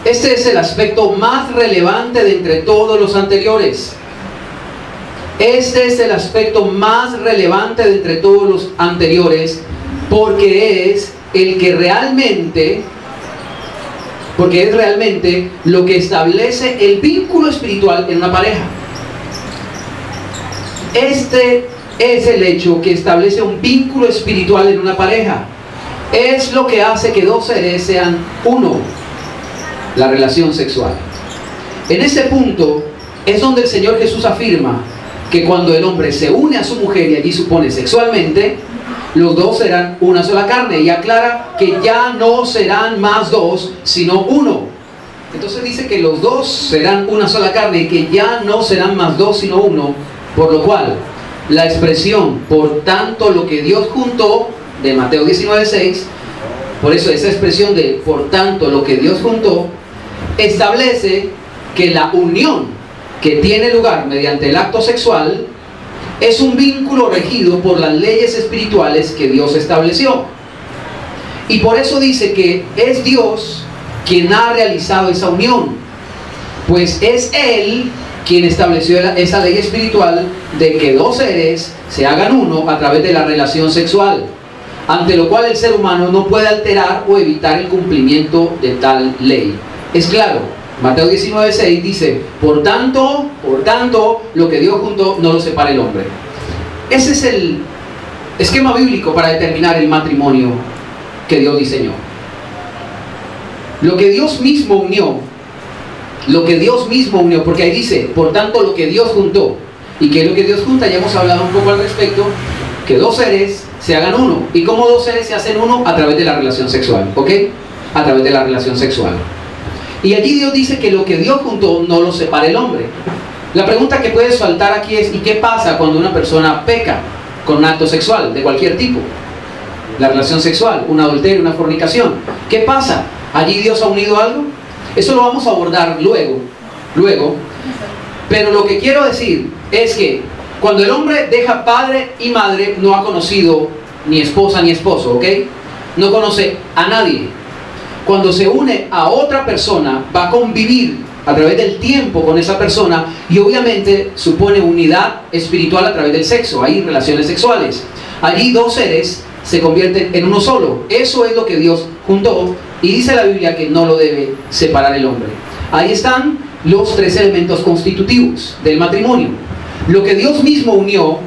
Este es el aspecto más relevante de entre todos los anteriores. Este es el aspecto más relevante de entre todos los anteriores, porque es el que realmente... porque es realmente lo que establece el vínculo espiritual en una pareja. Este es el hecho que establece un vínculo espiritual en una pareja. Es lo que hace que dos seres sean uno, la relación sexual. En este punto es donde el Señor Jesús afirma que cuando el hombre se une a su mujer, y allí supone sexualmente, los dos serán una sola carne, y aclara que ya no serán más dos, sino uno. Entonces dice que los dos serán una sola carne, y que ya no serán más dos, sino uno. Por lo cual, la expresión, por tanto lo que Dios juntó, de Mateo 19:6, por eso esa expresión de por tanto lo que Dios juntó, establece que la unión que tiene lugar mediante el acto sexual es un vínculo regido por las leyes espirituales que Dios estableció. Y por eso dice que es Dios quien ha realizado esa unión, pues es Él quien estableció esa ley espiritual de que dos seres se hagan uno a través de la relación sexual, ante lo cual el ser humano no puede alterar o evitar el cumplimiento de tal ley. Es claro, Mateo 19:6 dice, por tanto, lo que Dios juntó, no lo separe el hombre. Ese es el esquema bíblico para determinar el matrimonio que Dios diseñó. Lo que Dios mismo unió, porque ahí dice, por tanto, lo que Dios juntó. ¿Y qué es lo que Dios junta? Ya hemos hablado un poco al respecto, que dos seres se hagan uno. ¿Y cómo dos seres se hacen uno? A través de la relación sexual, ¿ok? A través de la relación sexual. Y allí Dios dice que lo que Dios juntó no lo separa el hombre. La pregunta que puede saltar aquí es, ¿y qué pasa cuando una persona peca con un acto sexual de cualquier tipo? La relación sexual, un adulterio, una fornicación. ¿Qué pasa? ¿Allí Dios ha unido algo? Eso lo vamos a abordar luego. Pero lo que quiero decir es que cuando el hombre deja padre y madre, no ha conocido ni esposa ni esposo, ¿ok? No conoce a nadie. Cuando se une a otra persona, va a convivir a través del tiempo con esa persona, y obviamente supone unidad espiritual a través del sexo. Hay relaciones sexuales. Allí dos seres se convierten en uno solo. Eso es lo que Dios juntó, y dice la Biblia que no lo debe separar el hombre. Ahí están los tres elementos constitutivos del matrimonio. Lo que Dios mismo unió,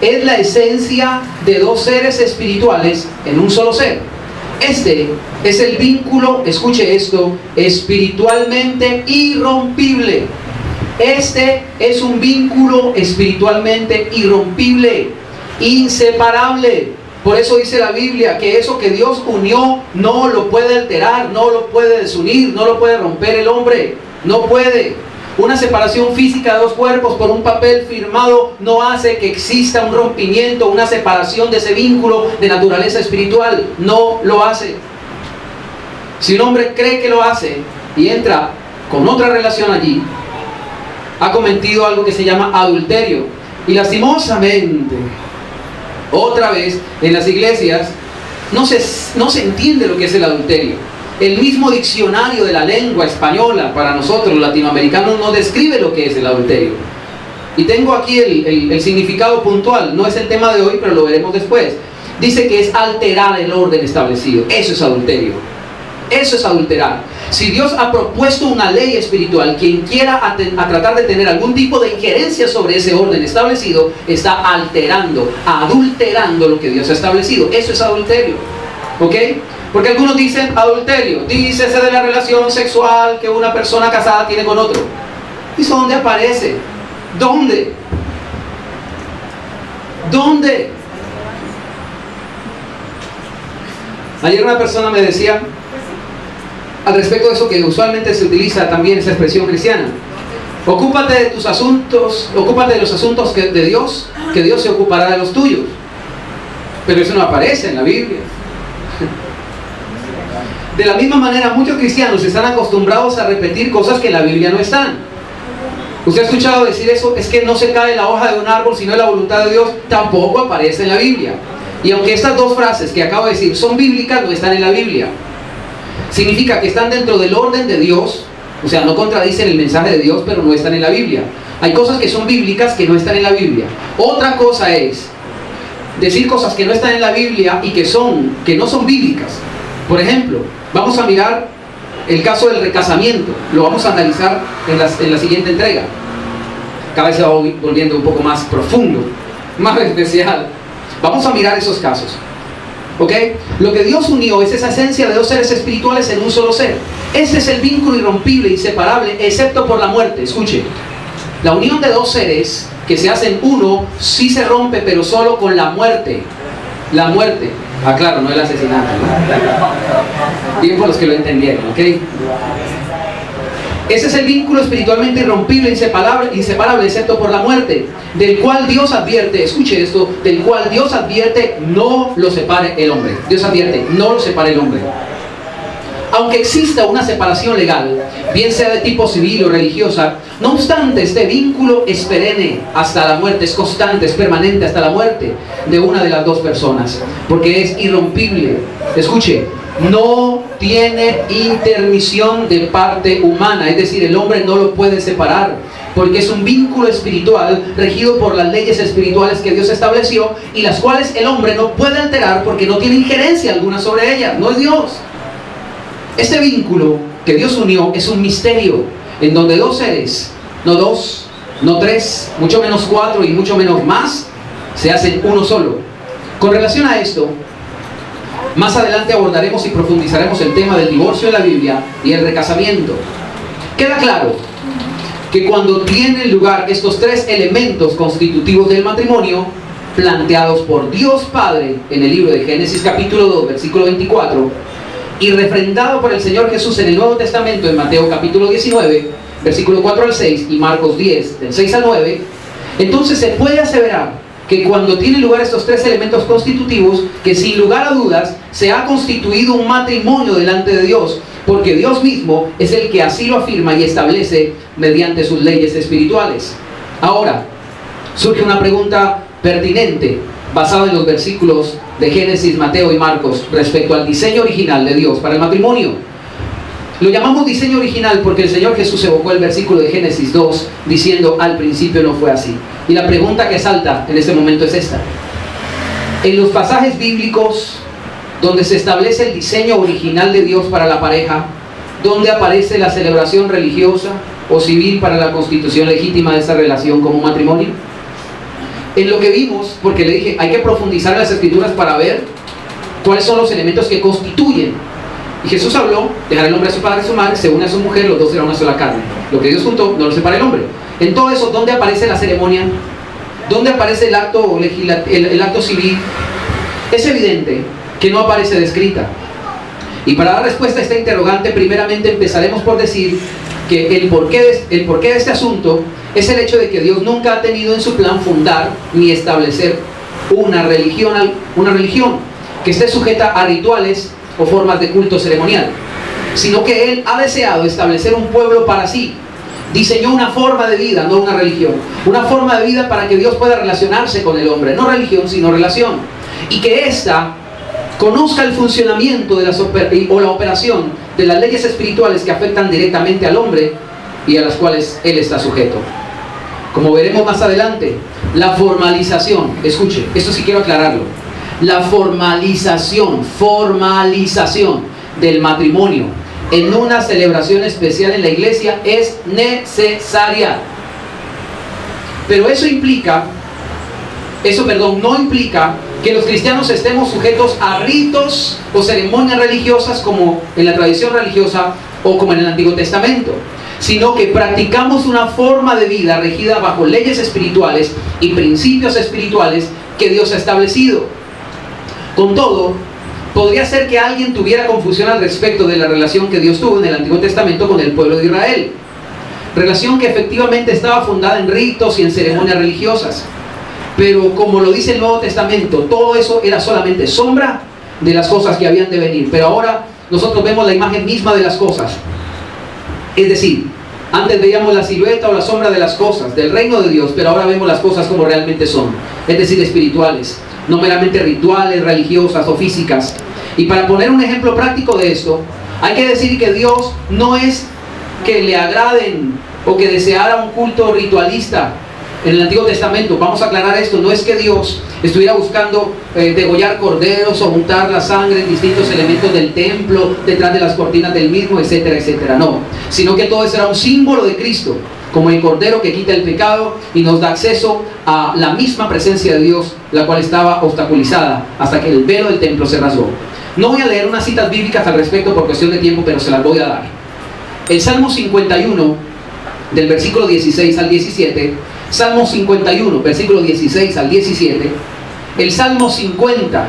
es la esencia de dos seres espirituales en un solo ser. Este es el vínculo, escuche esto, espiritualmente irrompible. Este es un vínculo espiritualmente irrompible, inseparable. Por eso dice la Biblia que eso que Dios unió no lo puede alterar, no lo puede desunir, no lo puede romper el hombre. No puede. Una separación física de dos cuerpos por un papel firmado no hace que exista un rompimiento, una separación de ese vínculo de naturaleza espiritual. No lo hace. Si un hombre cree que lo hace y entra con otra relación allí, ha cometido algo que se llama adulterio. Y lastimosamente, otra vez, en las iglesias no se entiende lo que es el adulterio. El mismo diccionario de la lengua española para nosotros los latinoamericanos no describe lo que es el adulterio. Y tengo aquí el significado puntual. No es el tema de hoy, pero lo veremos después. Dice que es alterar el orden establecido. Eso es adulterio. Eso es adulterar. Si Dios ha propuesto una ley espiritual, quien quiera a tratar de tener algún tipo de injerencia sobre ese orden establecido, está alterando, adulterando lo que Dios ha establecido. Eso es adulterio. ¿Ok? Porque algunos dicen adulterio, dícese de la relación sexual que una persona casada tiene con otro. ¿Y eso dónde aparece? ¿Dónde? ¿Dónde? Ayer una persona me decía, al respecto de eso que usualmente se utiliza también esa expresión cristiana: ocúpate de tus asuntos, ocúpate de los asuntos de Dios, que Dios se ocupará de los tuyos. Pero eso no aparece en la Biblia. De la misma manera, muchos cristianos están acostumbrados a repetir cosas que en la Biblia no están. ¿Usted ha escuchado decir eso? Es que no se cae la hoja de un árbol sino es la voluntad de Dios. Tampoco aparece en la Biblia. Y aunque estas dos frases que acabo de decir son bíblicas, no están en la Biblia. Significa que están dentro del orden de Dios, o sea, no contradicen el mensaje de Dios, pero no están en la Biblia. Hay cosas que son bíblicas que no están en la Biblia. Otra cosa es decir cosas que no están en la Biblia y que no son bíblicas. Por ejemplo, vamos a mirar el caso del recasamiento. Lo vamos a analizar en la siguiente entrega. Cada vez se va volviendo un poco más profundo, más especial. Vamos a mirar esos casos. ¿Ok? Lo que Dios unió es esa esencia de dos seres espirituales en un solo ser. Ese es el vínculo irrompible, inseparable, excepto por la muerte. Escuche, la unión de dos seres que se hacen uno sí se rompe, pero solo con la muerte. La muerte. Ah, claro, no el asesinato, ¿no? Bien por los que lo entendieron, ¿ok? Ese es el vínculo espiritualmente irrompible, inseparable, excepto por la muerte, del cual Dios advierte, escuche esto, del cual Dios advierte no lo separe el hombre. Dios advierte, no lo separe el hombre. Aunque exista una separación legal, bien sea de tipo civil o religiosa, no obstante, este vínculo es perenne hasta la muerte, es constante, es permanente hasta la muerte de una de las dos personas, porque es irrompible. Escuche, no tiene intermisión de parte humana, es decir, el hombre no lo puede separar, porque es un vínculo espiritual regido por las leyes espirituales que Dios estableció y las cuales el hombre no puede alterar porque no tiene injerencia alguna sobre ellas, no es Dios. Este vínculo que Dios unió es un misterio en donde dos seres, no dos, no tres, mucho menos cuatro y mucho menos más, se hacen uno solo. Con relación a esto, más adelante abordaremos y profundizaremos el tema del divorcio en la Biblia y el recasamiento. Queda claro que cuando tienen lugar estos tres elementos constitutivos del matrimonio, planteados por Dios Padre en el libro de Génesis capítulo 2, versículo 24, y refrendado por el Señor Jesús en el Nuevo Testamento en Mateo capítulo 19, versículo 4 al 6 y Marcos 10, del 6 al 9, entonces se puede aseverar que cuando tienen lugar estos tres elementos constitutivos, que sin lugar a dudas se ha constituido un matrimonio delante de Dios, porque Dios mismo es el que así lo afirma y establece mediante sus leyes espirituales. Ahora, surge una pregunta pertinente, basada en los versículos de Génesis, Mateo y Marcos, respecto al diseño original de Dios para el matrimonio. Lo llamamos diseño original porque el Señor Jesús evocó el versículo de Génesis 2 diciendo: al principio no fue así. Y la pregunta que salta en este momento es esta: en los pasajes bíblicos donde se establece el diseño original de Dios para la pareja, ¿dónde aparece la celebración religiosa o civil para la constitución legítima de esa relación como matrimonio? en lo que vimos, porque le dije, hay que profundizar en las Escrituras para ver cuáles son los elementos que constituyen. Y Jesús habló, dejará el hombre a su padre y a su madre, se une a su mujer, los dos serán una sola carne. Lo que Dios juntó, no lo separa el hombre. En todo eso, ¿dónde aparece la ceremonia? ¿Dónde aparece el acto civil? Es evidente que no aparece descrita. Y para dar respuesta a esta interrogante, primeramente empezaremos por decir que el porqué de este asunto es el hecho de que Dios nunca ha tenido en su plan fundar ni establecer una religión que esté sujeta a rituales o formas de culto ceremonial, sino que Él ha deseado establecer un pueblo para sí. Diseñó una forma de vida, no una religión. Una forma de vida para que Dios pueda relacionarse con el hombre. No religión, sino relación. Y que ésta conozca el funcionamiento de la operación de las leyes espirituales que afectan directamente al hombre y a las cuales él está sujeto. Como veremos más adelante, la formalización, escuche, esto sí quiero aclararlo, la formalización del matrimonio en una celebración especial en la iglesia es necesaria. Pero no implica que los cristianos estemos sujetos a ritos o ceremonias religiosas como en la tradición religiosa o como en el Antiguo Testamento, sino que practicamos una forma de vida regida bajo leyes espirituales y principios espirituales que Dios ha establecido. Con todo, podría ser que alguien tuviera confusión al respecto de la relación que Dios tuvo en el Antiguo Testamento con el pueblo de Israel, relación que efectivamente estaba fundada en ritos y en ceremonias religiosas. Pero como lo dice el Nuevo Testamento, todo eso era solamente sombra de las cosas que habían de venir. Pero ahora nosotros vemos la imagen misma de las cosas. Es decir, antes veíamos la silueta o la sombra de las cosas, del reino de Dios, pero ahora vemos las cosas como realmente son. Es decir, espirituales, no meramente rituales, religiosas o físicas. Y para poner un ejemplo práctico de esto, hay que decir que Dios no es que le agraden o que deseara un culto ritualista. En el Antiguo Testamento, vamos a aclarar esto, no es que Dios estuviera buscando degollar corderos o untar la sangre en distintos elementos del templo, detrás de las cortinas del mismo, etcétera, etcétera, no, sino que todo eso era un símbolo de Cristo, como el cordero que quita el pecado y nos da acceso a la misma presencia de Dios, la cual estaba obstaculizada hasta que el velo del templo se rasgó. No voy a leer unas citas bíblicas al respecto por cuestión de tiempo, pero se las voy a dar. El Salmo 51, del versículo 16 al 17, Salmo 51, versículo 16 al 17, el Salmo 50,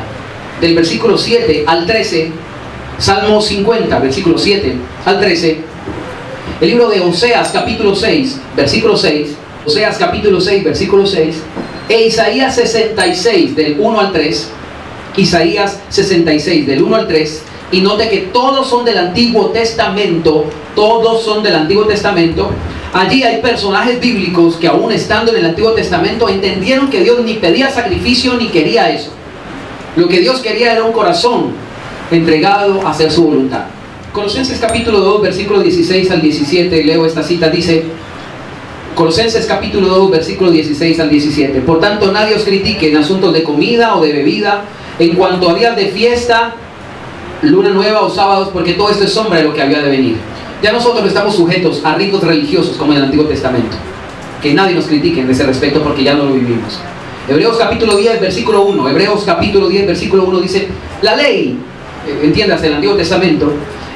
del versículo 7 al 13, Salmo 50, versículo 7 al 13, el libro de Oseas, capítulo 6, versículo 6, Oseas, capítulo 6, versículo 6, e Isaías 66, del 1 al 3, Isaías 66, del 1 al 3, y note que todos son del Antiguo Testamento, todos son del Antiguo Testamento. Allí hay personajes bíblicos que aún estando en el Antiguo Testamento entendieron que Dios ni pedía sacrificio ni quería eso. Lo que Dios quería era un corazón entregado a hacer su voluntad. Colosenses capítulo 2, versículo 16 al 17, leo esta cita, dice, Colosenses capítulo 2, versículo 16 al 17, por tanto nadie os critique en asuntos de comida o de bebida, en cuanto a días de fiesta, luna nueva o sábados, porque todo esto es sombra de lo que había de venir. Ya nosotros no estamos sujetos a ritos religiosos como en el Antiguo Testamento. Que nadie nos critique en ese respecto porque ya no lo vivimos. Hebreos capítulo 10, versículo 1. Hebreos capítulo 10, versículo 1 dice, la ley, entiéndase, el Antiguo Testamento,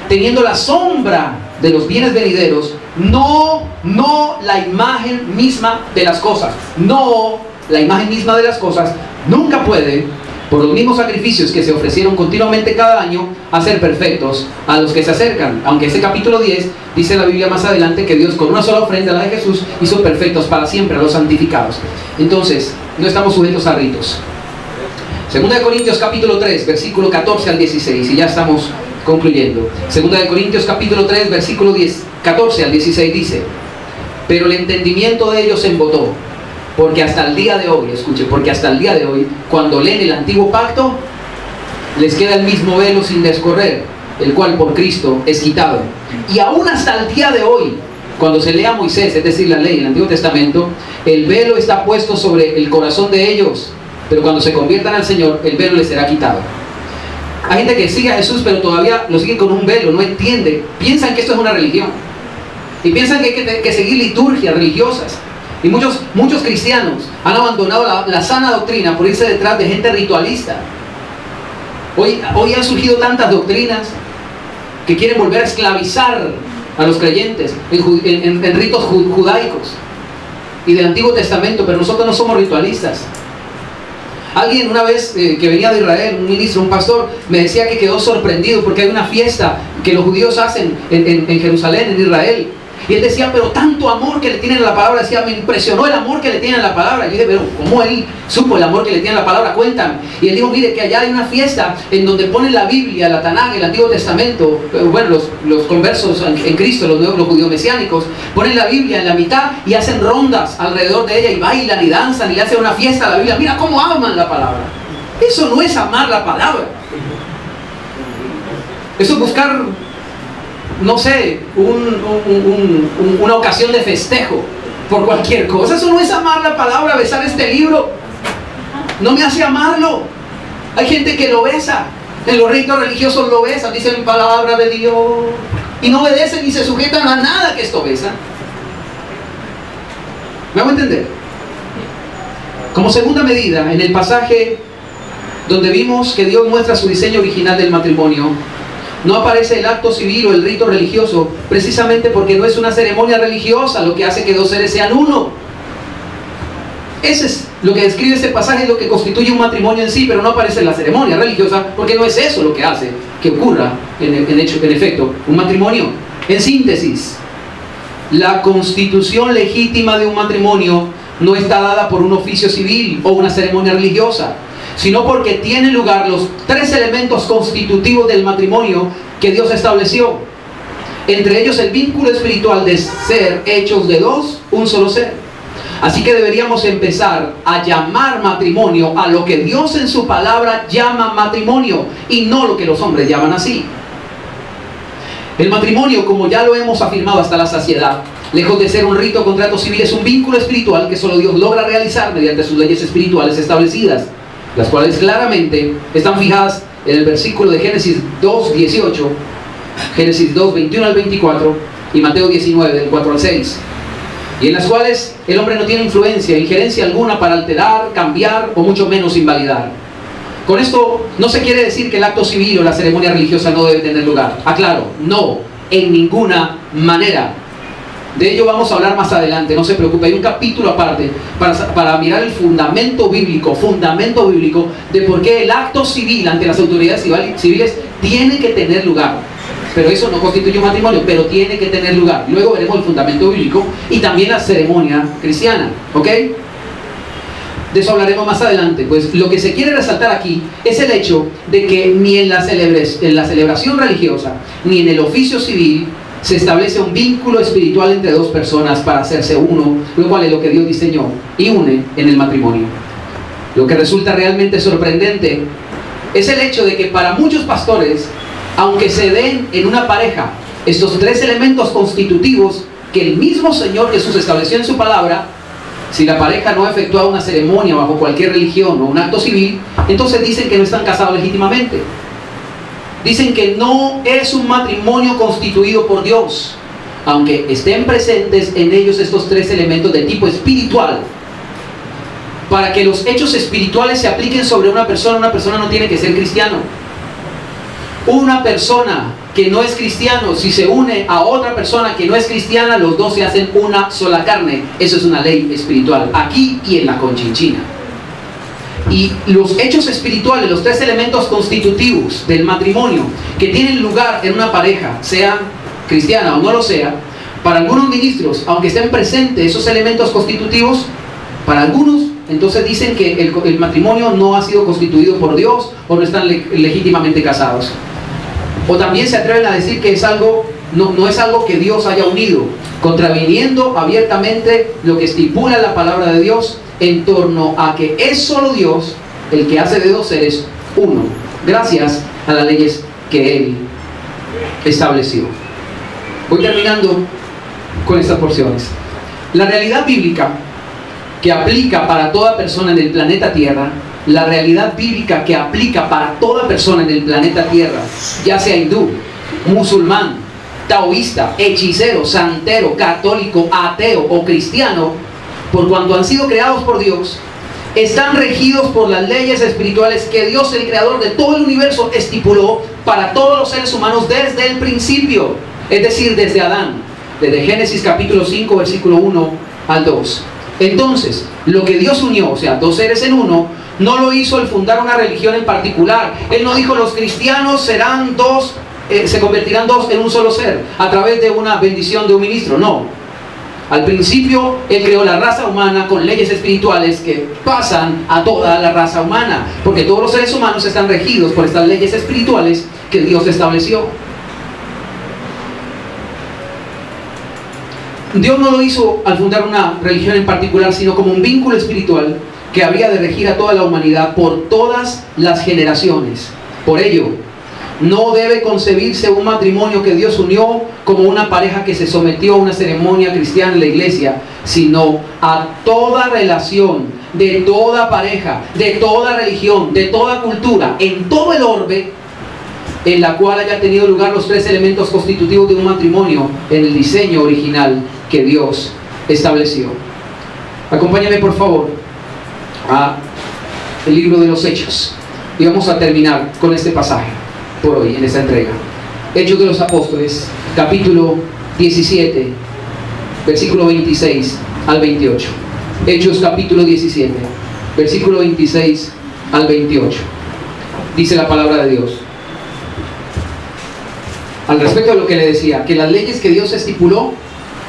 teniendo la sombra de los bienes venideros, no la imagen misma de las cosas. No la imagen misma de las cosas, nunca puede, por los mismos sacrificios que se ofrecieron continuamente cada año, hacer perfectos a los que se acercan. Aunque ese capítulo 10 dice la Biblia más adelante que Dios con una sola ofrenda, la de Jesús, hizo perfectos para siempre a los santificados. Entonces, no estamos sujetos a ritos. Segunda de Corintios capítulo 3, versículo 14 al 16, y ya estamos concluyendo. Segunda de Corintios capítulo 3, versículo 14 al 16 dice, pero el entendimiento de ellos se embotó, porque hasta el día de hoy, escuche, porque hasta el día de hoy, cuando leen el antiguo pacto, les queda el mismo velo sin descorrer, el cual por Cristo es quitado. Y aún hasta el día de hoy, cuando se lea Moisés, es decir, la ley, el Antiguo Testamento, el velo está puesto sobre el corazón de ellos, pero cuando se conviertan al Señor, el velo les será quitado. Hay gente que sigue a Jesús, pero todavía lo siguen con un velo, no entiende, piensan que esto es una religión, y piensan que hay que seguir liturgias religiosas. Y muchos cristianos han abandonado la sana doctrina por irse detrás de gente ritualista. Hoy han surgido tantas doctrinas que quieren volver a esclavizar a los creyentes en ritos judaicos y del Antiguo Testamento, pero nosotros no somos ritualistas. Alguien una vez que venía de Israel, un ministro, un pastor, me decía que quedó sorprendido porque hay una fiesta que los judíos hacen en Jerusalén, en Israel. Y él decía, pero tanto amor que le tienen a la palabra. Decía, me impresionó el amor que le tienen a la palabra. Yo dije, pero ¿cómo él supo el amor que le tiene a la palabra? Cuéntame. Y él dijo, mire, que allá hay una fiesta en donde ponen la Biblia, la Tanaj, el Antiguo Testamento. Bueno, los conversos en Cristo, los judíos mesiánicos, ponen la Biblia en la mitad y hacen rondas alrededor de ella y bailan y danzan y le hacen una fiesta a la Biblia. Mira cómo aman la palabra. Eso no es amar la palabra. Eso es buscar, no sé, una ocasión de festejo por cualquier cosa. Eso no es amar la palabra. Besar este libro no me hace amarlo. Hay gente que lo besa, en los ritos religiosos lo besan, dicen palabra de Dios, y no obedecen ni se sujetan a nada que esto besa. ¿Me hago entender? Como segunda medida, en el pasaje donde vimos que Dios muestra su diseño original del matrimonio, no aparece el acto civil o el rito religioso, precisamente porque no es una ceremonia religiosa lo que hace que dos seres sean uno. Ese es lo que describe este pasaje, es lo que constituye un matrimonio en sí, pero no aparece en la ceremonia religiosa, porque no es eso lo que hace que ocurra en efecto un matrimonio. En síntesis, la constitución legítima de un matrimonio no está dada por un oficio civil o una ceremonia religiosa, sino porque tienen lugar los tres elementos constitutivos del matrimonio que Dios estableció. Entre ellos el vínculo espiritual de ser hechos de dos, un solo ser. Así que deberíamos empezar a llamar matrimonio a lo que Dios en su palabra llama matrimonio y no lo que los hombres llaman así. El matrimonio, como ya lo hemos afirmado hasta la saciedad, lejos de ser un rito o contrato civil, es un vínculo espiritual que solo Dios logra realizar mediante sus leyes espirituales establecidas, las cuales claramente están fijadas en el versículo de Génesis 2:18, Génesis 2:21 al 24 y Mateo 19, del 4 al 6, y en las cuales el hombre no tiene influencia, injerencia alguna para alterar, cambiar o mucho menos invalidar. Con esto no se quiere decir que el acto civil o la ceremonia religiosa no debe tener lugar. Aclaro, no, en ninguna manera. De ello vamos a hablar más adelante, no se preocupe, hay un capítulo aparte para mirar el fundamento bíblico de por qué el acto civil ante las autoridades civiles tiene que tener lugar. Pero eso no constituye un matrimonio, pero tiene que tener lugar. Luego veremos el fundamento bíblico y también la ceremonia cristiana, ¿ok? De eso hablaremos más adelante. Pues lo que se quiere resaltar aquí es el hecho de que ni en la celebración religiosa ni en el oficio civil se establece un vínculo espiritual entre dos personas para hacerse uno, lo cual es lo que Dios diseñó y une en el matrimonio. Lo que resulta realmente sorprendente es el hecho de que para muchos pastores, aunque se den en una pareja estos tres elementos constitutivos que el mismo Señor Jesús estableció en su palabra, si la pareja no ha efectuado una ceremonia bajo cualquier religión o un acto civil, entonces dicen que no están casados legítimamente. Dicen que no es un matrimonio constituido por Dios, aunque estén presentes en ellos estos tres elementos de tipo espiritual. Para que los hechos espirituales se apliquen sobre una persona no tiene que ser cristiano. Una persona que no es cristiano, si se une a otra persona que no es cristiana, los dos se hacen una sola carne. Eso es una ley espiritual, aquí y en la Conchinchina. Y los hechos espirituales, los tres elementos constitutivos del matrimonio que tienen lugar en una pareja, sea cristiana o no lo sea, para algunos ministros, aunque estén presentes esos elementos constitutivos, para algunos entonces dicen que el matrimonio no ha sido constituido por Dios o no están legítimamente casados. O también se atreven a decir que no es algo que Dios haya unido, contraviniendo abiertamente lo que estipula la palabra de Dios en torno a que es solo Dios el que hace de dos seres uno, gracias a las leyes que Él estableció. Voy terminando con estas porciones. La realidad bíblica que aplica para toda persona en el planeta Tierra, la realidad bíblica que aplica para toda persona en el planeta Tierra, ya sea hindú, musulmán, taoísta, hechicero, santero, católico, ateo o cristiano, por cuanto han sido creados por Dios, están regidos por las leyes espirituales que Dios, el creador de todo el universo, estipuló para todos los seres humanos desde el principio, es decir, desde Adán, desde Génesis capítulo 5, versículo 1 al 2. Entonces, lo que Dios unió, o sea, dos seres en uno, no lo hizo al fundar una religión en particular. Él no dijo los cristianos serán dos, se convertirán dos en un solo ser a través de una bendición de un ministro. No. Al principio Él creó la raza humana con leyes espirituales que pasan a toda la raza humana, porque todos los seres humanos están regidos por estas leyes espirituales que Dios estableció. Dios no lo hizo al fundar una religión en particular, sino como un vínculo espiritual que habría de regir a toda la humanidad por todas las generaciones. Por ello, no debe concebirse un matrimonio que Dios unió como una pareja que se sometió a una ceremonia cristiana en la iglesia, sino a toda relación de toda pareja, de toda religión, de toda cultura, en todo el orbe, en la cual haya tenido lugar los tres elementos constitutivos de un matrimonio en el diseño original que Dios estableció. Acompáñame por favor a el libro de los Hechos y vamos a terminar con este pasaje por hoy en esta entrega. Hechos de los Apóstoles, capítulo 17, versículo 26 al 28. Hechos capítulo 17, versículo 26 al 28. Dice la palabra de Dios al respecto de lo que le decía, que las leyes que Dios estipuló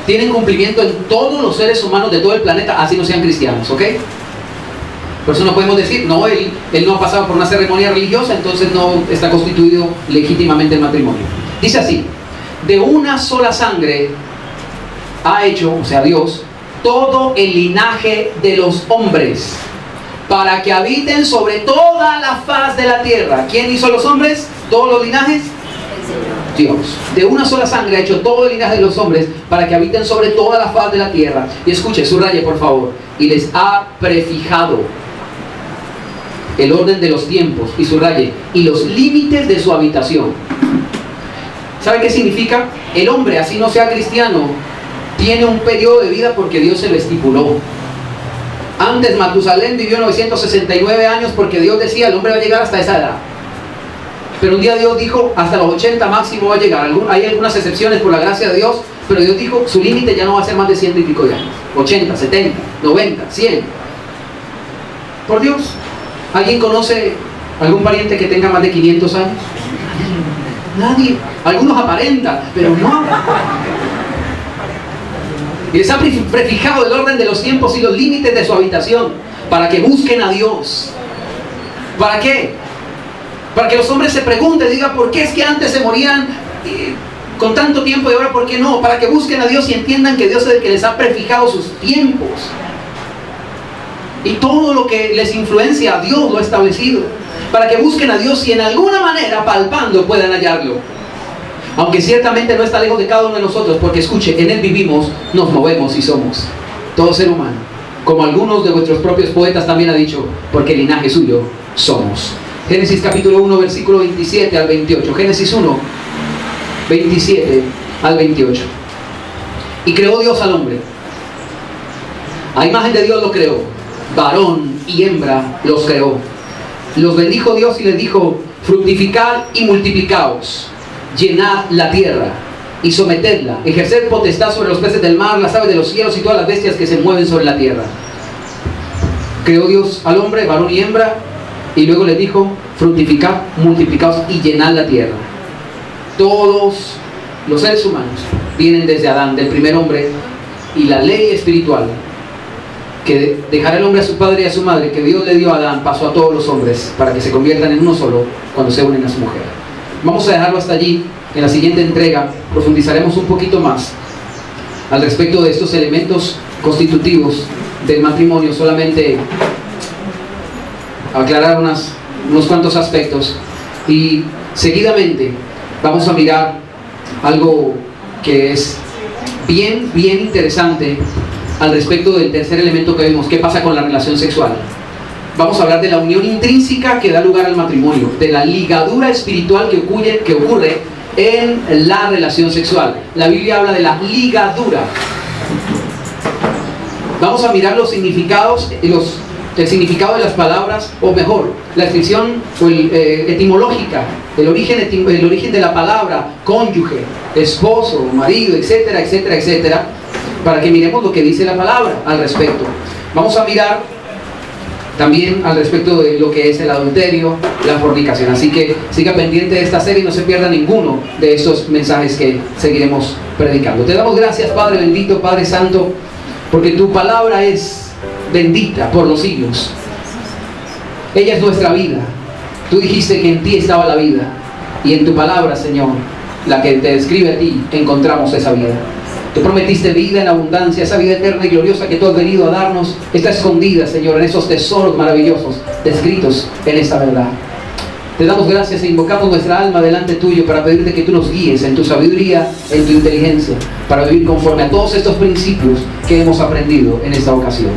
tienen cumplimiento en todos los seres humanos de todo el planeta, así no sean cristianos, ¿ok? Por eso no podemos decir, no, él no ha pasado por una ceremonia religiosa, entonces no está constituido legítimamente el matrimonio. Dice así: de una sola sangre ha hecho, o sea Dios, todo el linaje de los hombres, para que habiten sobre toda la faz de la tierra. ¿Quién hizo los hombres? ¿Todos los linajes? Dios. De una sola sangre ha hecho todo el linaje de los hombres para que habiten sobre toda la faz de la tierra. Y escuche, subraye por favor. Y les ha prefijado el orden de los tiempos, y subraye, y los límites de su habitación. ¿Sabe qué significa? El hombre, así no sea cristiano, tiene un periodo de vida porque Dios se lo estipuló. Antes Matusalén vivió 969 años porque Dios decía, el hombre va a llegar hasta esa edad. Pero un día Dios dijo, hasta los 80 máximo va a llegar. Hay algunas excepciones por la gracia de Dios, pero Dios dijo, su límite ya no va a ser más de 100 y pico de años. 80, 70, 90, 100. Por Dios. ¿Alguien conoce algún pariente que tenga más de 500 años? Nadie. Algunos aparentan, pero no. Y les ha prefijado el orden de los tiempos y los límites de su habitación para que busquen a Dios. ¿Para qué? Para que los hombres se pregunten, digan, ¿por qué es que antes se morían con tanto tiempo y ahora por qué no? Para que busquen a Dios y entiendan que Dios es el que les ha prefijado sus tiempos. Y todo lo que les influencia, Dios lo ha establecido. Para que busquen a Dios y en alguna manera, palpando, puedan hallarlo. Aunque ciertamente no está lejos de cada uno de nosotros, porque escuche, en Él vivimos, nos movemos y somos. Todo ser humano. Como algunos de vuestros propios poetas también han dicho, porque el linaje suyo somos. Génesis capítulo 1, versículo 27 al 28. Génesis 1, 27 al 28. Y creó Dios al hombre. A imagen de Dios lo creó. Varón y hembra los creó. Los bendijo Dios y les dijo, fructificad y multiplicaos. Llenad la tierra y sometedla. Ejerced potestad sobre los peces del mar, las aves de los cielos y todas las bestias que se mueven sobre la tierra. Creó Dios al hombre, varón y hembra. Y luego les dijo, fructificad, multiplicaos y llenad la tierra. Todos los seres humanos vienen desde Adán, del primer hombre, y la ley espiritual que dejará el hombre a su padre y a su madre, que Dios le dio a Adán, pasó a todos los hombres para que se conviertan en uno solo cuando se unen a su mujer. Vamos a dejarlo hasta allí. En la siguiente entrega profundizaremos un poquito más al respecto de estos elementos constitutivos del matrimonio, solamente aclarar unos cuantos aspectos, y seguidamente vamos a mirar algo que es bien interesante al respecto del tercer elemento que vimos, qué pasa con la relación sexual. Vamos a hablar de la unión intrínseca que da lugar al matrimonio, de la ligadura espiritual que ocurre en la relación sexual. La Biblia habla de la ligadura. Vamos a mirar los significados y el significado de las palabras, o mejor, la descripción etimológica, el origen de la palabra cónyuge, esposo, marido, etcétera, etcétera, etcétera, para que miremos lo que dice la palabra al respecto. Vamos a mirar también al respecto de lo que es el adulterio, la fornicación. Así que siga pendiente de esta serie y no se pierda ninguno de estos mensajes que seguiremos predicando. Te damos gracias, Padre bendito, Padre santo, porque tu palabra es bendita por los siglos. Ella es nuestra vida. Tú dijiste que en ti estaba la vida, y en tu palabra, Señor, la que te describe a ti, encontramos esa vida. Tú prometiste vida en abundancia, esa vida eterna y gloriosa que tú has venido a darnos está escondida, Señor, en esos tesoros maravillosos descritos en esta verdad. Te damos gracias e invocamos nuestra alma delante tuyo para pedirte que tú nos guíes en tu sabiduría, en tu inteligencia, para vivir conforme a todos estos principios que hemos aprendido en esta ocasión.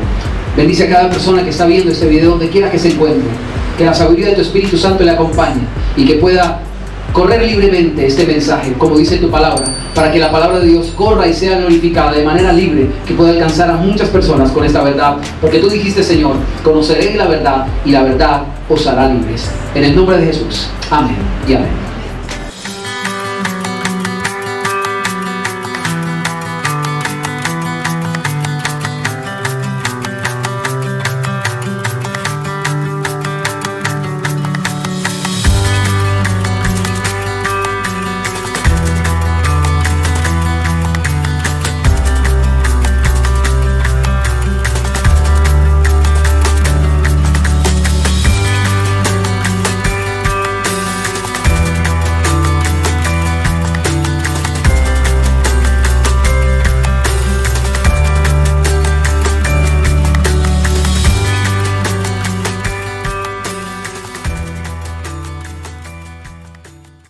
Bendice a cada persona que está viendo este video, donde quiera que se encuentre, que la sabiduría de tu Espíritu Santo le acompañe y que pueda correr libremente este mensaje, como dice tu palabra, para que la palabra de Dios corra y sea glorificada de manera libre, que pueda alcanzar a muchas personas con esta verdad, porque tú dijiste, Señor, conoceréis la verdad y la verdad os hará libres. En el nombre de Jesús, amén y amén.